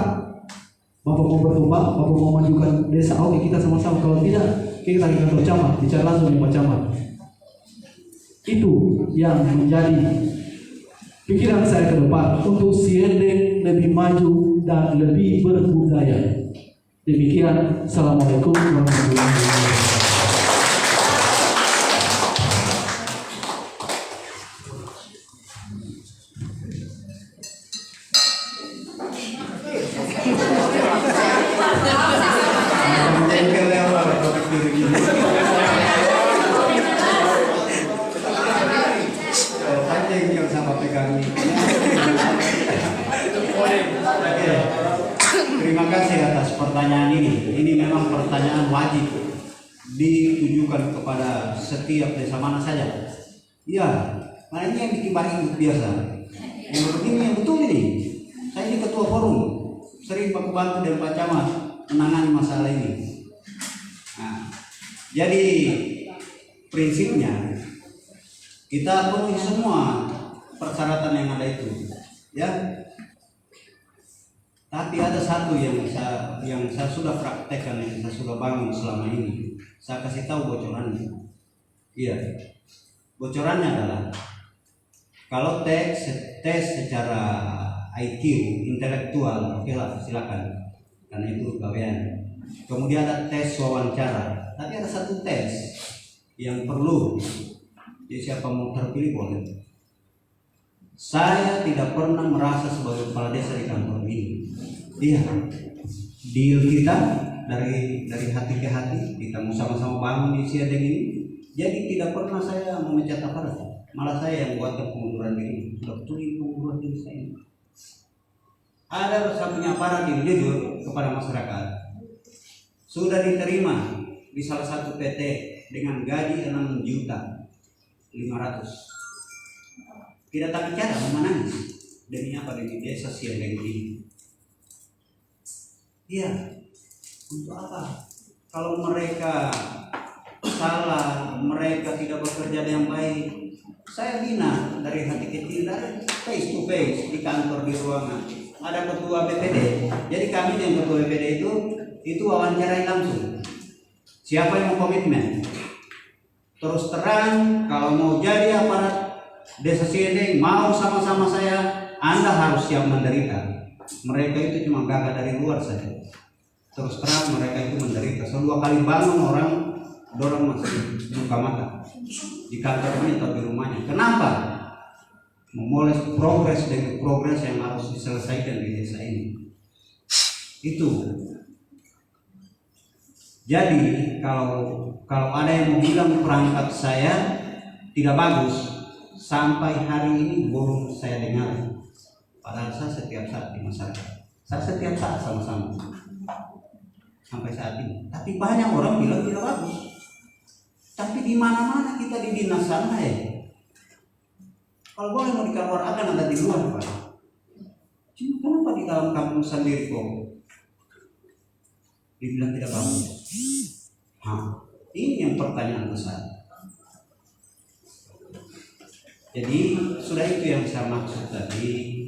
Bapak mau berkembang, Bapak mau majukan desa, oke kita sama-sama. Kalau tidak, kita lagi kantor camat, bicara langsung dengan Pak Camat. Itu yang menjadi pikiran saya ke depan untuk Siendeng lebih maju dan lebih berbudaya. Demikian, Assalamualaikum warahmatullahi wabarakatuh.
pertanyaan ini memang pertanyaan wajib ditujukan kepada setiap desa mana saja. Iya, nah ini yang bikin hidup biasa. Yang begini yang betul ini. Saya ini ketua forum, sering baku bantu dan Pak Camat menangani masalah ini. Nah, jadi prinsipnya kita penuhi semua persyaratan yang ada itu, ya. Tapi ada satu yang saya sudah praktekkan, yang saya sudah bangun selama ini. Saya kasih tahu bocorannya. Iya, bocorannya adalah kalau tes secara IQ intelektual, oke lah, silakan, karena itu gawean. Kemudian ada tes wawancara, tapi ada satu tes yang perlu. Jadi siapa mau terpilih boleh. Saya tidak pernah merasa sebagai kepala desa di kantor ini. Iya, deal kita dari hati ke hati, kita mau sama-sama bangun di Siadeng ini. Jadi tidak pernah saya memecat aparat, malah saya yang buatkan pengunduran diri. Sudah tulis pengunduran diri saya. Ada satunya aparat yang jujur kepada masyarakat. Sudah diterima di salah satu PT dengan gaji 6.500.000. Tidak tak bicara, menangis. Demi apa? Demi desa Siadeng ini. Iya, untuk apa? Kalau mereka salah, mereka tidak bekerja dengan baik, saya bina dari hati kecil, dari face to face di kantor, di ruangan. Ada ketua BPD, jadi kami yang ketua BPD itu wawancarai langsung. Siapa yang mau komitmen? Terus terang, kalau mau jadi aparat desa Siadeng, mau sama-sama saya, Anda harus siap menderita. Mereka itu cuma gagah dari luar saja. Terus terang mereka itu menderita. Sedua kali bangun dorang masih buka mata di kantornya atau di rumahnya. Kenapa? Memoles progres dengan progres yang harus diselesaikan di desa ini. Itu. Jadi kalau ada yang mau bilang perangkat saya tidak bagus, sampai hari ini belum saya dengar. Padahal saya setiap saat di masyarakat, saya setiap saat sama-sama sampai saat ini. Tapi banyak orang bilang tidak bagus. Tapi di mana-mana kita di dinas sana ya. Kalau boleh mau dikeluarkan ada di luar Pak. Cuma kenapa di dalam kampung sendiri kok dibilang tidak bagus? Ini yang pertanyaan besar. Jadi sudah itu yang saya maksud tadi.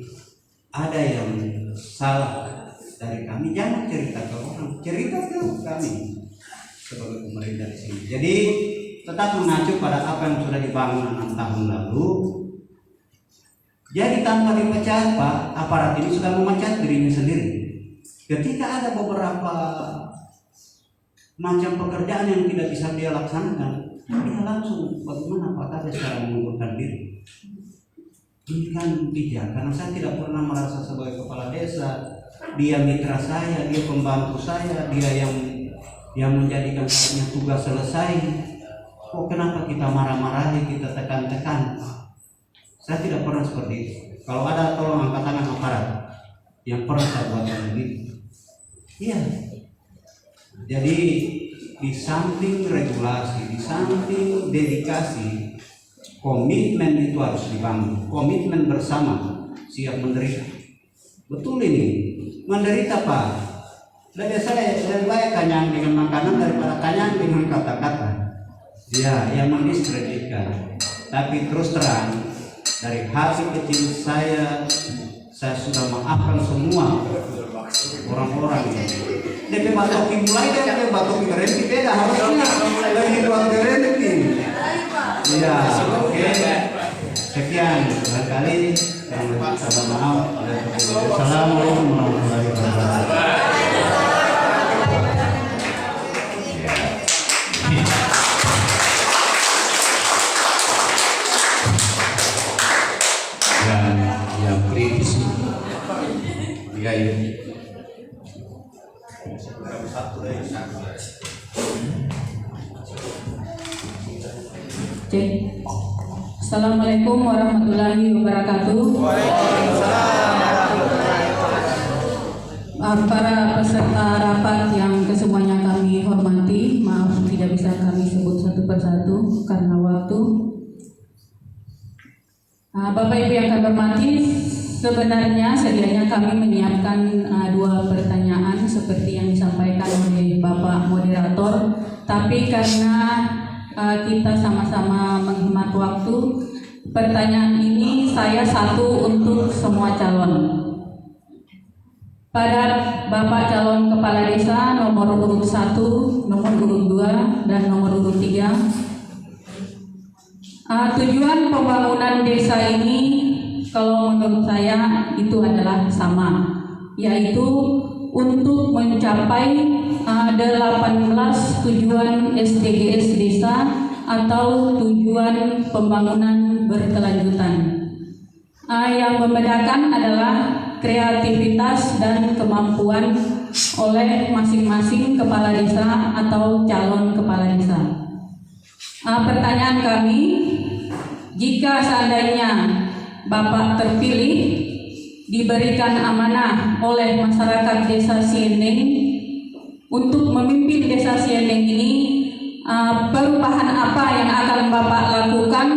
Ada yang salah dari kami, jangan cerita ke orang, cerita ke kami sebagai pemerintah di sini. Jadi tetap mengacu pada apa yang sudah dibangun 6 tahun lalu. Jadi tanpa dipecat Pak, aparat ini sudah memecat dirinya sendiri. Ketika ada beberapa macam pekerjaan yang tidak bisa dia laksanakan, dia langsung bagaimana Pak Kades cara mengundurkan diri. Ini kan bijak, karena saya tidak pernah merasa sebagai kepala desa, dia mitra saya, dia pembantu saya, dia yang menjadikan punya tugas selesai. Kok kenapa kita marah-marahi, kita tekan-tekan? Saya tidak pernah seperti itu. Kalau ada tolong angkat tangan aparat yang pernah saya buat begitu. Iya. Jadi di samping regulasi, di samping dedikasi, komitmen itu harus dibangun. Komitmen bersama, siap menderita. Betul ini, menderita Pak. Lebih baik kanyang dengan makanan daripada kanyang dengan kata-kata. Ya, yang mendiskreditkan. Tapi terus terang, dari hati kecil saya sudah maafkan semua orang-orang ini. DP Batoki mulai dari Batoki Gerenti beda harusnya dari dua Gerenti. Iya, oke. Sekian barangkali yang saya maaf. Assalamualaikum warahmatullahi wabarakatuh.
Yang kritis ya ini.
Assalamualaikum warahmatullahi wabarakatuh. para peserta rapat yang kesemuanya kami hormati, maaf tidak bisa kami sebut satu persatu karena waktu. Bapak Ibu yang kami hormati, sebenarnya sedianya kami menyiapkan 2 pertanyaan seperti yang disampaikan oleh Bapak Moderator, tapi karena kita sama-sama menghemat waktu, pertanyaan ini saya satu untuk semua calon. Pada Bapak calon kepala desa nomor urut 1, nomor urut 2, dan nomor urut 3, tujuan pembangunan desa ini kalau menurut saya itu adalah sama, yaitu untuk mencapai 18 tujuan SDGs desa atau tujuan pembangunan berkelanjutan. Yang membedakan adalah kreativitas dan kemampuan oleh masing-masing kepala desa atau calon kepala desa. Pertanyaan kami, jika seandainya Bapak terpilih diberikan amanah oleh masyarakat desa Siendeng untuk memimpin desa Siendeng ini, perubahan apa yang akan Bapak lakukan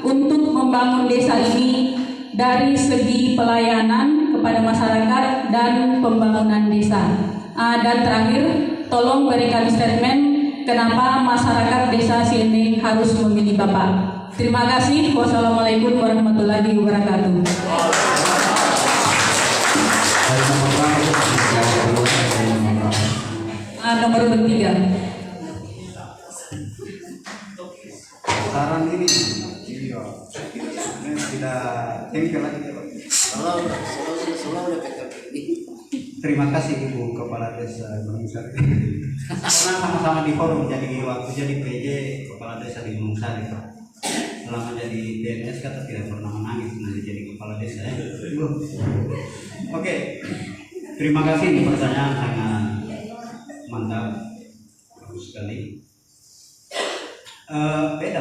untuk membangun desa ini dari segi pelayanan kepada masyarakat dan pembangunan desa. Dan terakhir, tolong berikan statement kenapa masyarakat desa Siendeng harus memilih Bapak. Terima kasih. Wassalamualaikum warahmatullahi wabarakatuh. Nomor 3.
Saran ini tidak jengkel lagi. Terima kasih Ibu Kepala Desa Gunung Sari. Pernah sama-sama di forum jadi waktu jadi PJ Kepala Desa di Gunung Sari. Selama jadi DNS kata tidak pernah menangis nanti jadi Kepala Desa ya. Oke. Terima kasih, ini pertanyaan sangat mantap, bagus sekali. Beda,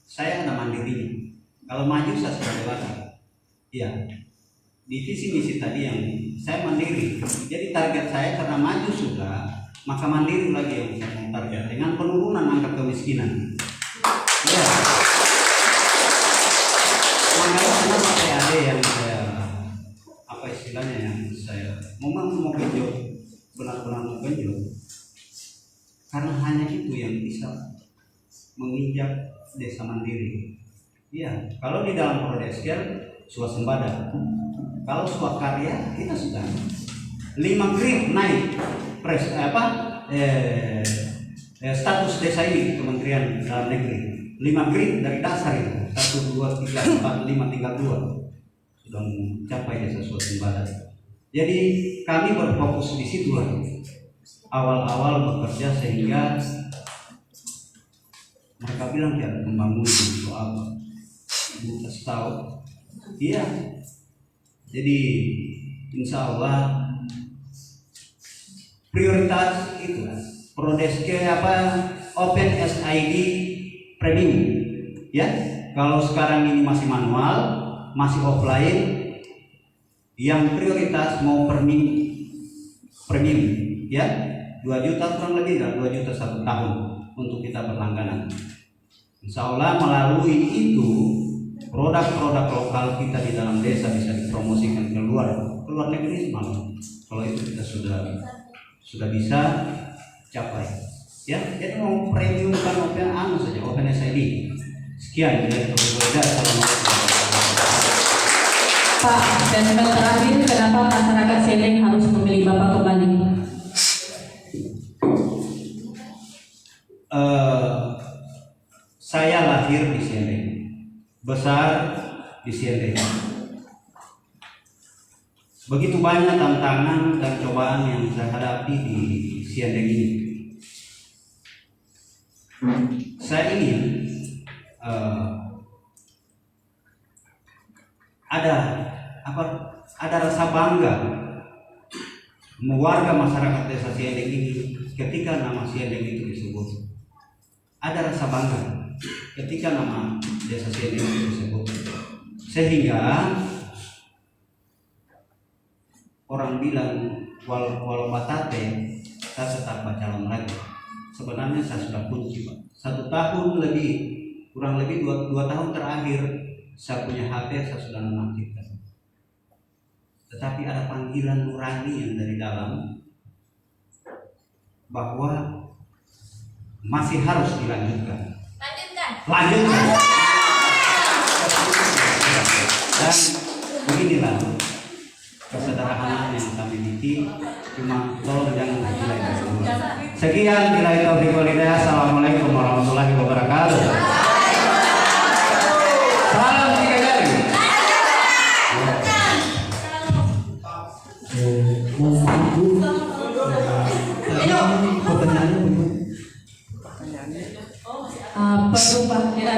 saya ada mandirinya. Kalau maju saya sudah dewasa. Iya. Di visi misi tadi yang saya mandiri. Jadi target saya karena maju sudah, maka mandiri lagi yang saya mau target dengan penurunan angka kemiskinan. Ya. Makanya kenapa PAD yang saya apa istilahnya yang saya mau genjot, benar-benar mau genjot. Karena hanya itu yang bisa menginjak desa mandiri. Iya, kalau di dalam Prodeskel swasembada. Kalau swakarya kita sudah 5 grade naik status desa ini Kementerian Dalam Negeri. 5 grade dari dasar itu 1, 2, 3, 4, 5 tinggal 2 sudah mencapai desa swasembada. Jadi kami berfokus di situ awal-awal bekerja sehingga mereka bilang tidak membangun soal kasih tahu. Iya. Jadi insya Allah prioritas itu Prodeske Open SID Premium ya. Kalau sekarang ini masih manual, masih offline, yang prioritas mau premium ya, 2 juta kurang lebih, 2 juta 1 tahun untuk kita berlangganan. Insya Allah melalui itu produk-produk lokal kita di dalam desa bisa dipromosikan ke luar negeri malah. Kalau itu kita sudah bisa capai. Ya, jadi mau premium kan open saja, open SID. Sekian dari
Pak, statement terakhir, kenapa masyarakat Siendeng harus memilih Bapak kembali?
Saya lahir di Siendeng, besar di Siendeng. Begitu banyak tantangan dan cobaan yang saya hadapi di Siendeng ini. Saya ingin ada rasa bangga warga masyarakat desa Siendeng ini ketika nama Siendeng itu disebut. Ada rasa bangga ketika nama desa Siendeng itu disebut, sehingga orang bilang wal batate, saya tetap calon lagi. Sebenarnya saya sudah kunci, Pak. 1 tahun lebih, kurang lebih 2 tahun terakhir saya punya HP, saya sudah nonaktifkan. Tetapi ada panggilan nurani yang dari dalam bahwa masih harus dilanjutkan. Lanjutkan. Dan beginilah kesederhanaan yang kami miliki, cuma tolong jangan menilai dulu. Sekian, billahi taufiq wal hidayah. Assalamualaikum warahmatullahi wabarakatuh. Salam 3 jari.
Pertanyaannya bagaimana?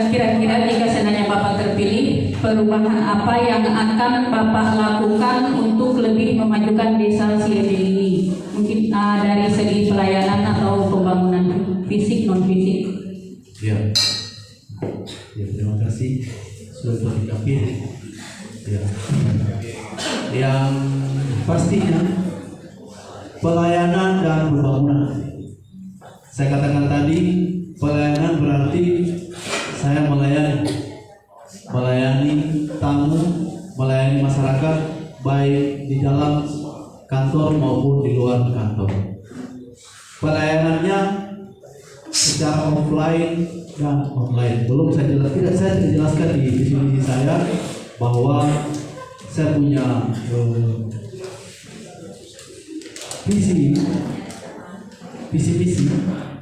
Kira-kira jika seandainya Bapak terpilih, perubahan apa yang akan Bapak lakukan untuk lebih memajukan desa Siede ini? Mungkin dari segi pelayanan atau pembangunan fisik non fisik.
Ya, terima kasih sudah terikapi. Ya, yang pastinya pelayanan dan pembangunan. Saya katakan tadi, pelayanan berarti saya melayani tamu, melayani masyarakat baik di dalam kantor maupun di luar kantor. Pelayanannya secara offline dan online. Belum saya tidak jelaskan di sini saya bahwa saya punya visi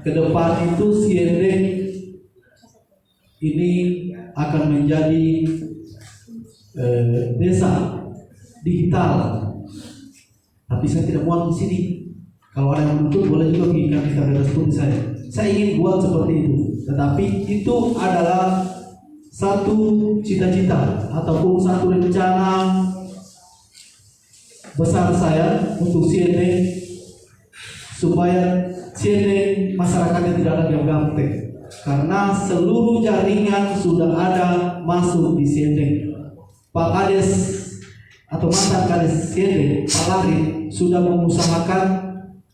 ke depan itu Siede ini akan menjadi desa digital. Tapi saya tidak mau di sini. Kalau ada yang menuntut boleh juga mengikat kita respon saya. Saya ingin buat seperti itu. Tetapi itu adalah satu cita-cita ataupun satu rencana besar saya untuk Siede, supaya Siede masyarakatnya tidak ada yang gaptek, karena seluruh jaringan sudah ada masuk di Siede. Pak Kades atau mantan Kades Siede, Pak Lari, sudah mengusahakan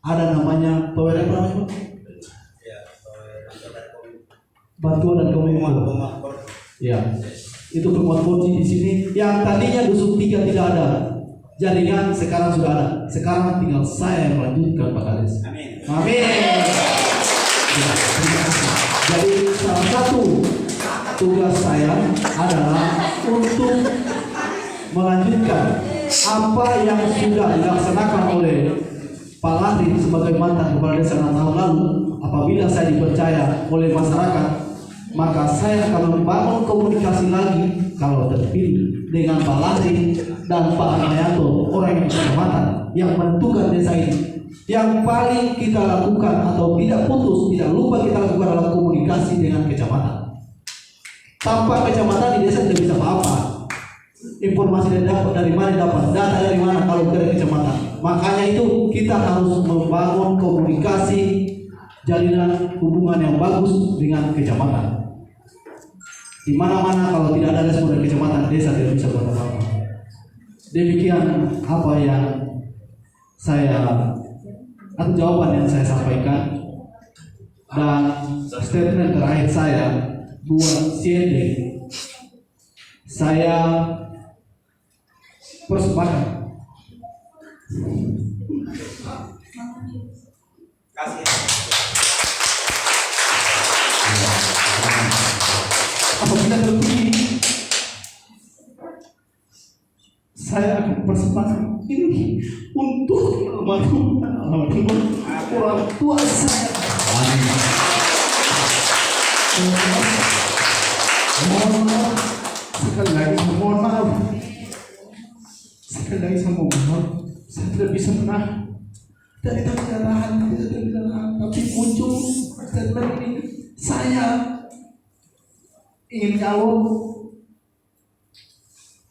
ada namanya tower apa? Bantuan dan komitmen. Ya, itu permohonan di sini. Yang tadinya dusun 3 tidak ada jaringan, sekarang sudah ada. Sekarang tinggal saya melanjutkan Pak Kades. Amin. Ya, jadi salah satu tugas saya adalah untuk melanjutkan apa yang sudah dilaksanakan oleh Pak Lari sebagai mantan kepala desa tahun lalu. Apabila saya dipercaya oleh masyarakat, maka saya akan membangun komunikasi lagi kalau terpilih dengan Pak Lari dan Pak Armayanto, orang yang kecamatan yang menentukan desa ini. Yang paling kita lakukan atau tidak putus, tidak lupa kita lakukan adalah komunikasi dengan kecamatan. Tanpa kecamatan di desa tidak bisa apa-apa. Informasi dari mana dapat, data dari mana kalau ke kecamatan. Makanya itu kita harus membangun komunikasi, jalinan hubungan yang bagus dengan kecamatan. Di mana-mana kalau tidak ada respon dari kecamatan, desa tidak bisa buat apa-apa. Demikian apa yang saya atau jawaban yang saya sampaikan, dan statement terakhir saya buat Siede, saya persembahkan apabila terpilih, saya akan persembahkan ini untuk almarhum orang tua saya. Mohon maaf, sekali lagi mohon maaf. Sekali lagi saya mohon maaf, saya tidak bisa menahan. Dari tadi tidak tahan, tapi muncul statement ini. Saya ingin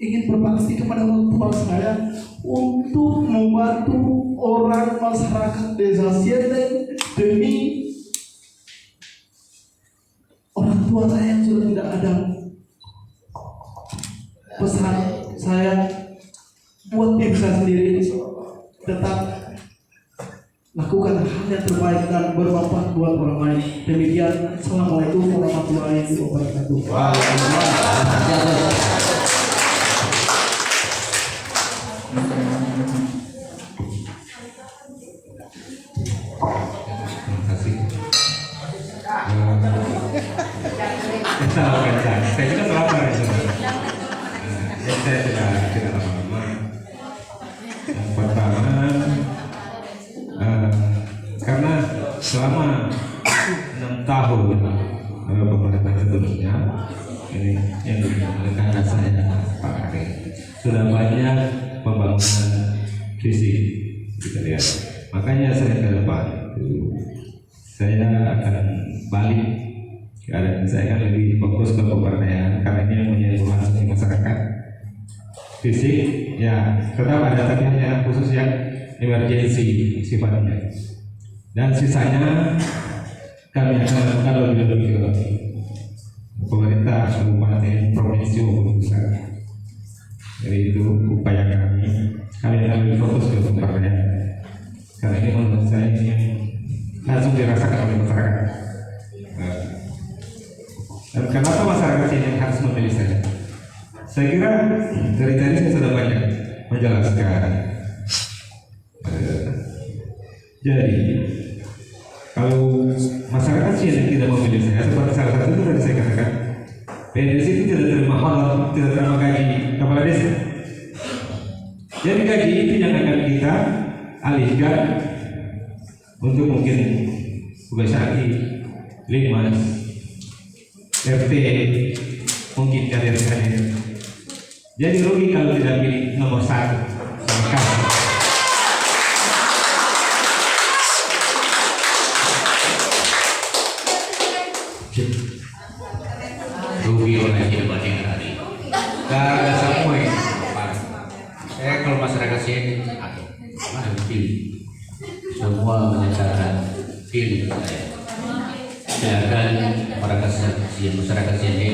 ingin berbakti kepada orang tua saya untuk membantu orang masyarakat desa Siede demi orang tua saya yang sudah tidak ada. Pesan saya buat tim saya sendiri, tetap lakukan hal yang terbaik dan bermanfaat buat orang lain. Demikian, assalamualaikum warahmatullahi wabarakatuh.
Saya juga selama saya tidak lama-lama. Yang pertama, karena selama 6 tahun pemerintah sebelumnya ini yang dilakukan saya Pak Ari sudah banyak pembangunan fisik kita lihat. Makanya saya ke depan saya akan balik keadaan saya kan lebih fokus ke pemberdayaan karena ini yang menjadi langsung masyarakat fisik ya tetap ada tapi hanya khusus yang emergensi sifatnya dan sisanya kami akan lakukan lebih ke pemerintah kabupaten provinsi maupun pusat. Jadi itu upaya kami akan lebih fokus ke pemberdayaan karena ini menurut saya ini langsung dirasakan oleh masyarakat. Dan kenapa masyarakat ini harus memilih saya? Saya kira dari tadi saya sudah banyak menjelaskan. Jadi kalau masyarakat sini tidak memilih saya, seperti salah satu itu tadi saya katakan, PNS itu tidak terima honor, tidak terima gaji kepala desa. Jadi gaji itu yang akan kita alihkan untuk mungkin Bupati, Limas, RT, mungkin kader-kader. Jadi rugi kalau tidak pilih nomor 1 sama kami.
Rugi oleh dibanding hari. Gak ada semua yang saya kalau masyarakat sini mana pilih semua menyatakan pilih saya akan masyarakat sini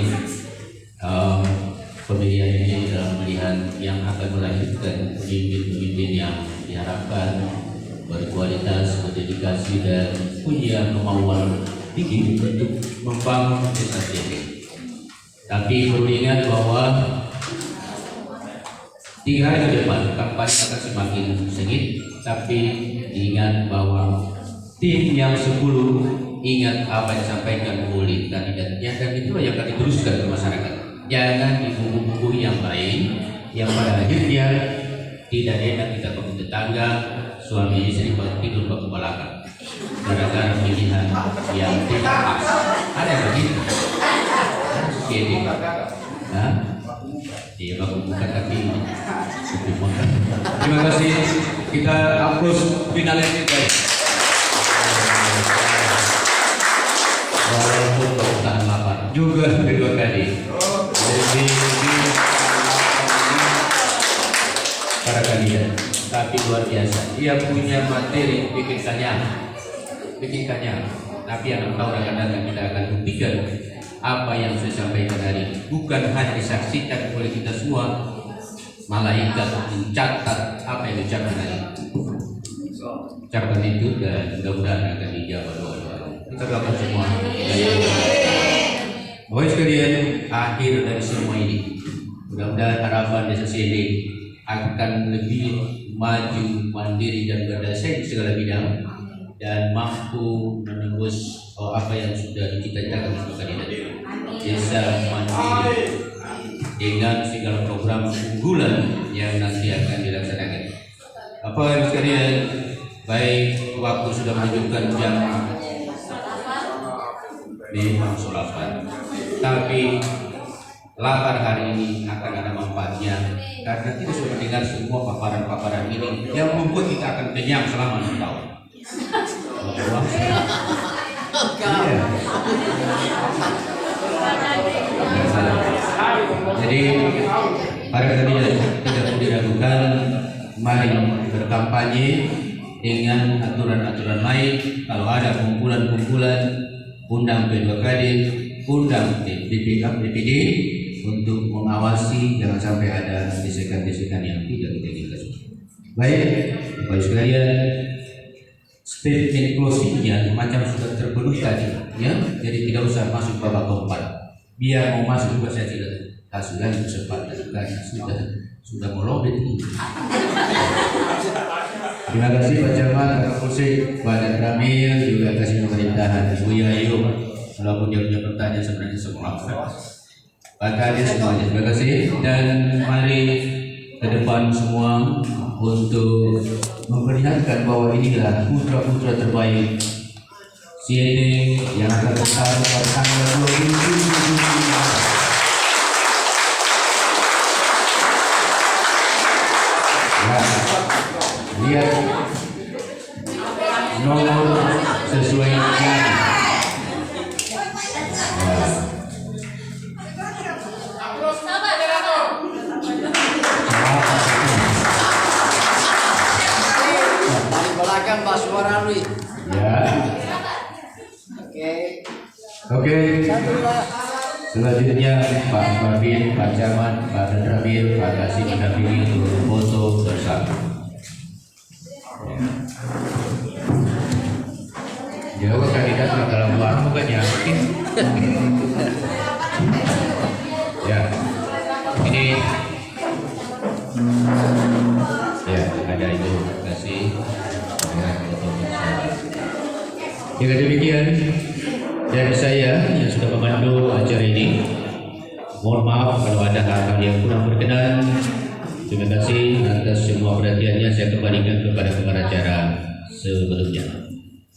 pemilihan ini dalam pemilihan yang akan melahirkan pemimpin-pemimpin yang diharapkan berkualitas, berdedikasi dan punya kemauan tinggi untuk membangun desa sini. Tapi perlu ingat bahwa 3 hari ke depan kampanye akan semakin sengit, tapi ingat bahwa tim yang 10 ingat apa yang disampaikan oleh kandidatnya dan itulah yang akan diteruskan ke masyarakat. Jangan dibuku-buku yang lain yang pada akhirnya tidak enak kita bangun tetangga, suami istri tidur bangku belakang gara-gara pilihan yang tidak pas. Ada yang begitu. Jadi, dia bagus bukan tapi terima kasih. Kita hapus final ini guys. Walaupun tahan lapar juga kedua kali. Jadi para kandidat, tapi luar biasa. Dia punya materi bikin kanyang. Tapi yang tahu akan datang kita akan buktikan apa yang saya sampaikan hari ini bukan hanya disaksikan oleh kita semua, malaikat mencatat apa yang diucapkan hari ini. Ucapan itu dan mudah-mudahan akan dijawab doa-doa. Kita doakan semua. Bapak sekalian, akhir dari semua ini, mudah-mudahan harapan desa sini akan lebih maju, mandiri dan berdasar di segala bidang dan mampu menembus apa yang sudah dicita-citakan untuk kandidat. Desa mandiri dengan segala program unggulan yang nanti akan dilaksanakan. Bapak sekalian, baik waktu sudah menunjukkan jam 5:08, tapi lapar hari ini akan ada manfaatnya karena kita sudah mendengar semua paparan-paparan ini yang membuat kita akan kenyang selama 6 tahun. Jadi para kandidat tidak perlu diragukan, mari berkampanye dengan aturan-aturan lain. Kalau ada kumpulan-kumpulan, undang P2KD, undang DPD untuk mengawasi jangan sampai ada desakan-desakan yang tidak kita inginkan. Baik, Bapak sekalian, statement closingnya macam sudah terpenuhi tadi, ya. Jadi tidak usah masuk babak keempat. Biar mau masuk juga saya tidak kasih lagi kesempatan karena sudah melobet ini. Terima kasih Pak Camat, Pak Kapolsek, Pak Dan Ramil, juga kasih pemerintahan Bu Yayu, walaupun dia punya pertanyaan sebenarnya semua. Pak Kades semuanya, terima kasih. Dan mari ke depan semua untuk memperlihatkan bahwa inilah putra-putra terbaik CNE yang akan bertarung pada tanggal 27 Juni. Ya, lihat nomor sesuai dengan
belakang Pak Suwaralwi.
ya. Oke. Selanjutnya Pak Babin, Pak Camat, Pak Danramil, Pak Kasih mendampingi untuk foto bersama. Jawab kandidat dalam warna bukan yakin. Ya, ini ya ada itu kasih. Dengan demikian dari saya yang sudah memandu acara ini, mohon maaf kalau ada hal-hal yang kurang berkenan. Terima kasih atas semua perhatiannya. Saya kembalikan kepada pengacara sebelumnya.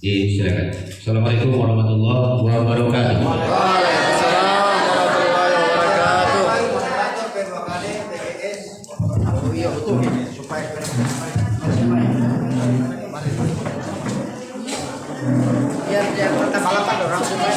Silakan. Assalamualaikum warahmatullahi wabarakatuh.
Biar dia balapan orang supaya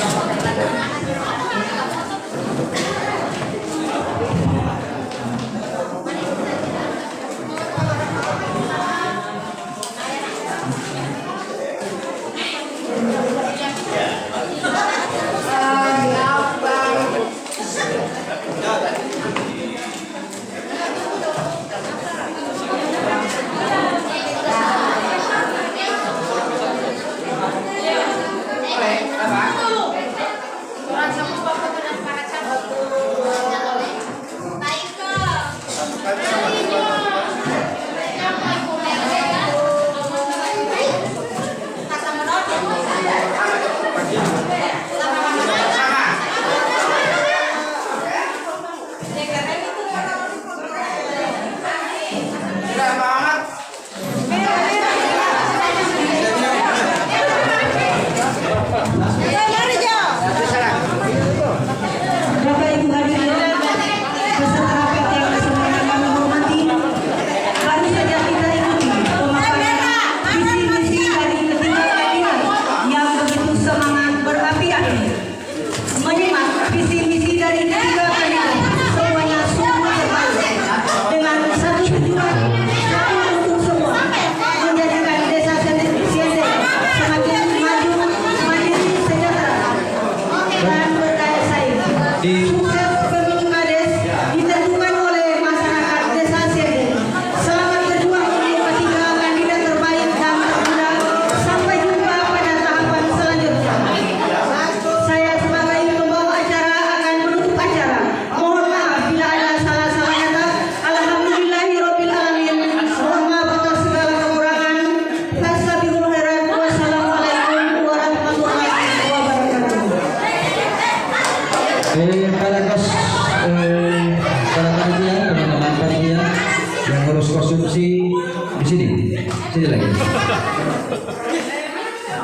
Sini lagi.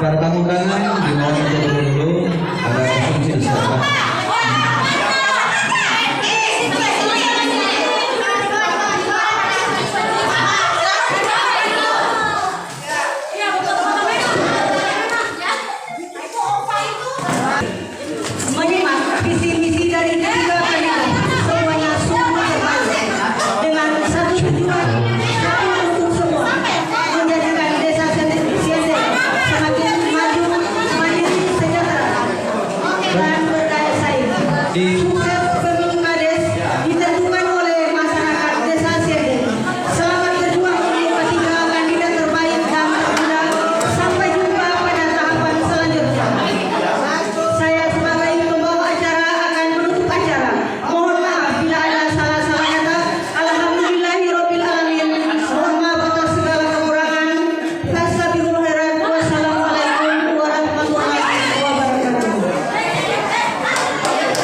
Para tamu undangan dimohon untuk dulu ada konsumsi disiapkan.
Menyimak visi misi dari ketiga kandidat semuanya sungguh terbaik dengan satu tujuan, satu untuk semua, menjadikan desa Siende semakin maju, mandiri, sejahtera dan berdaya saing. Sukses pemilu Kades ditentukan oleh masyarakat desa Siende. Selamat berjuang untuk ketiga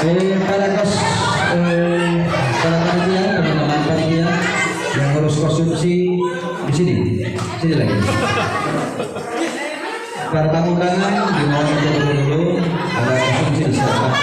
Para panitia, teman-teman panitia yang harus konsumsi di sini lagi. Para tamu undangan dimohon untuk dulu ada konsumsi di sana.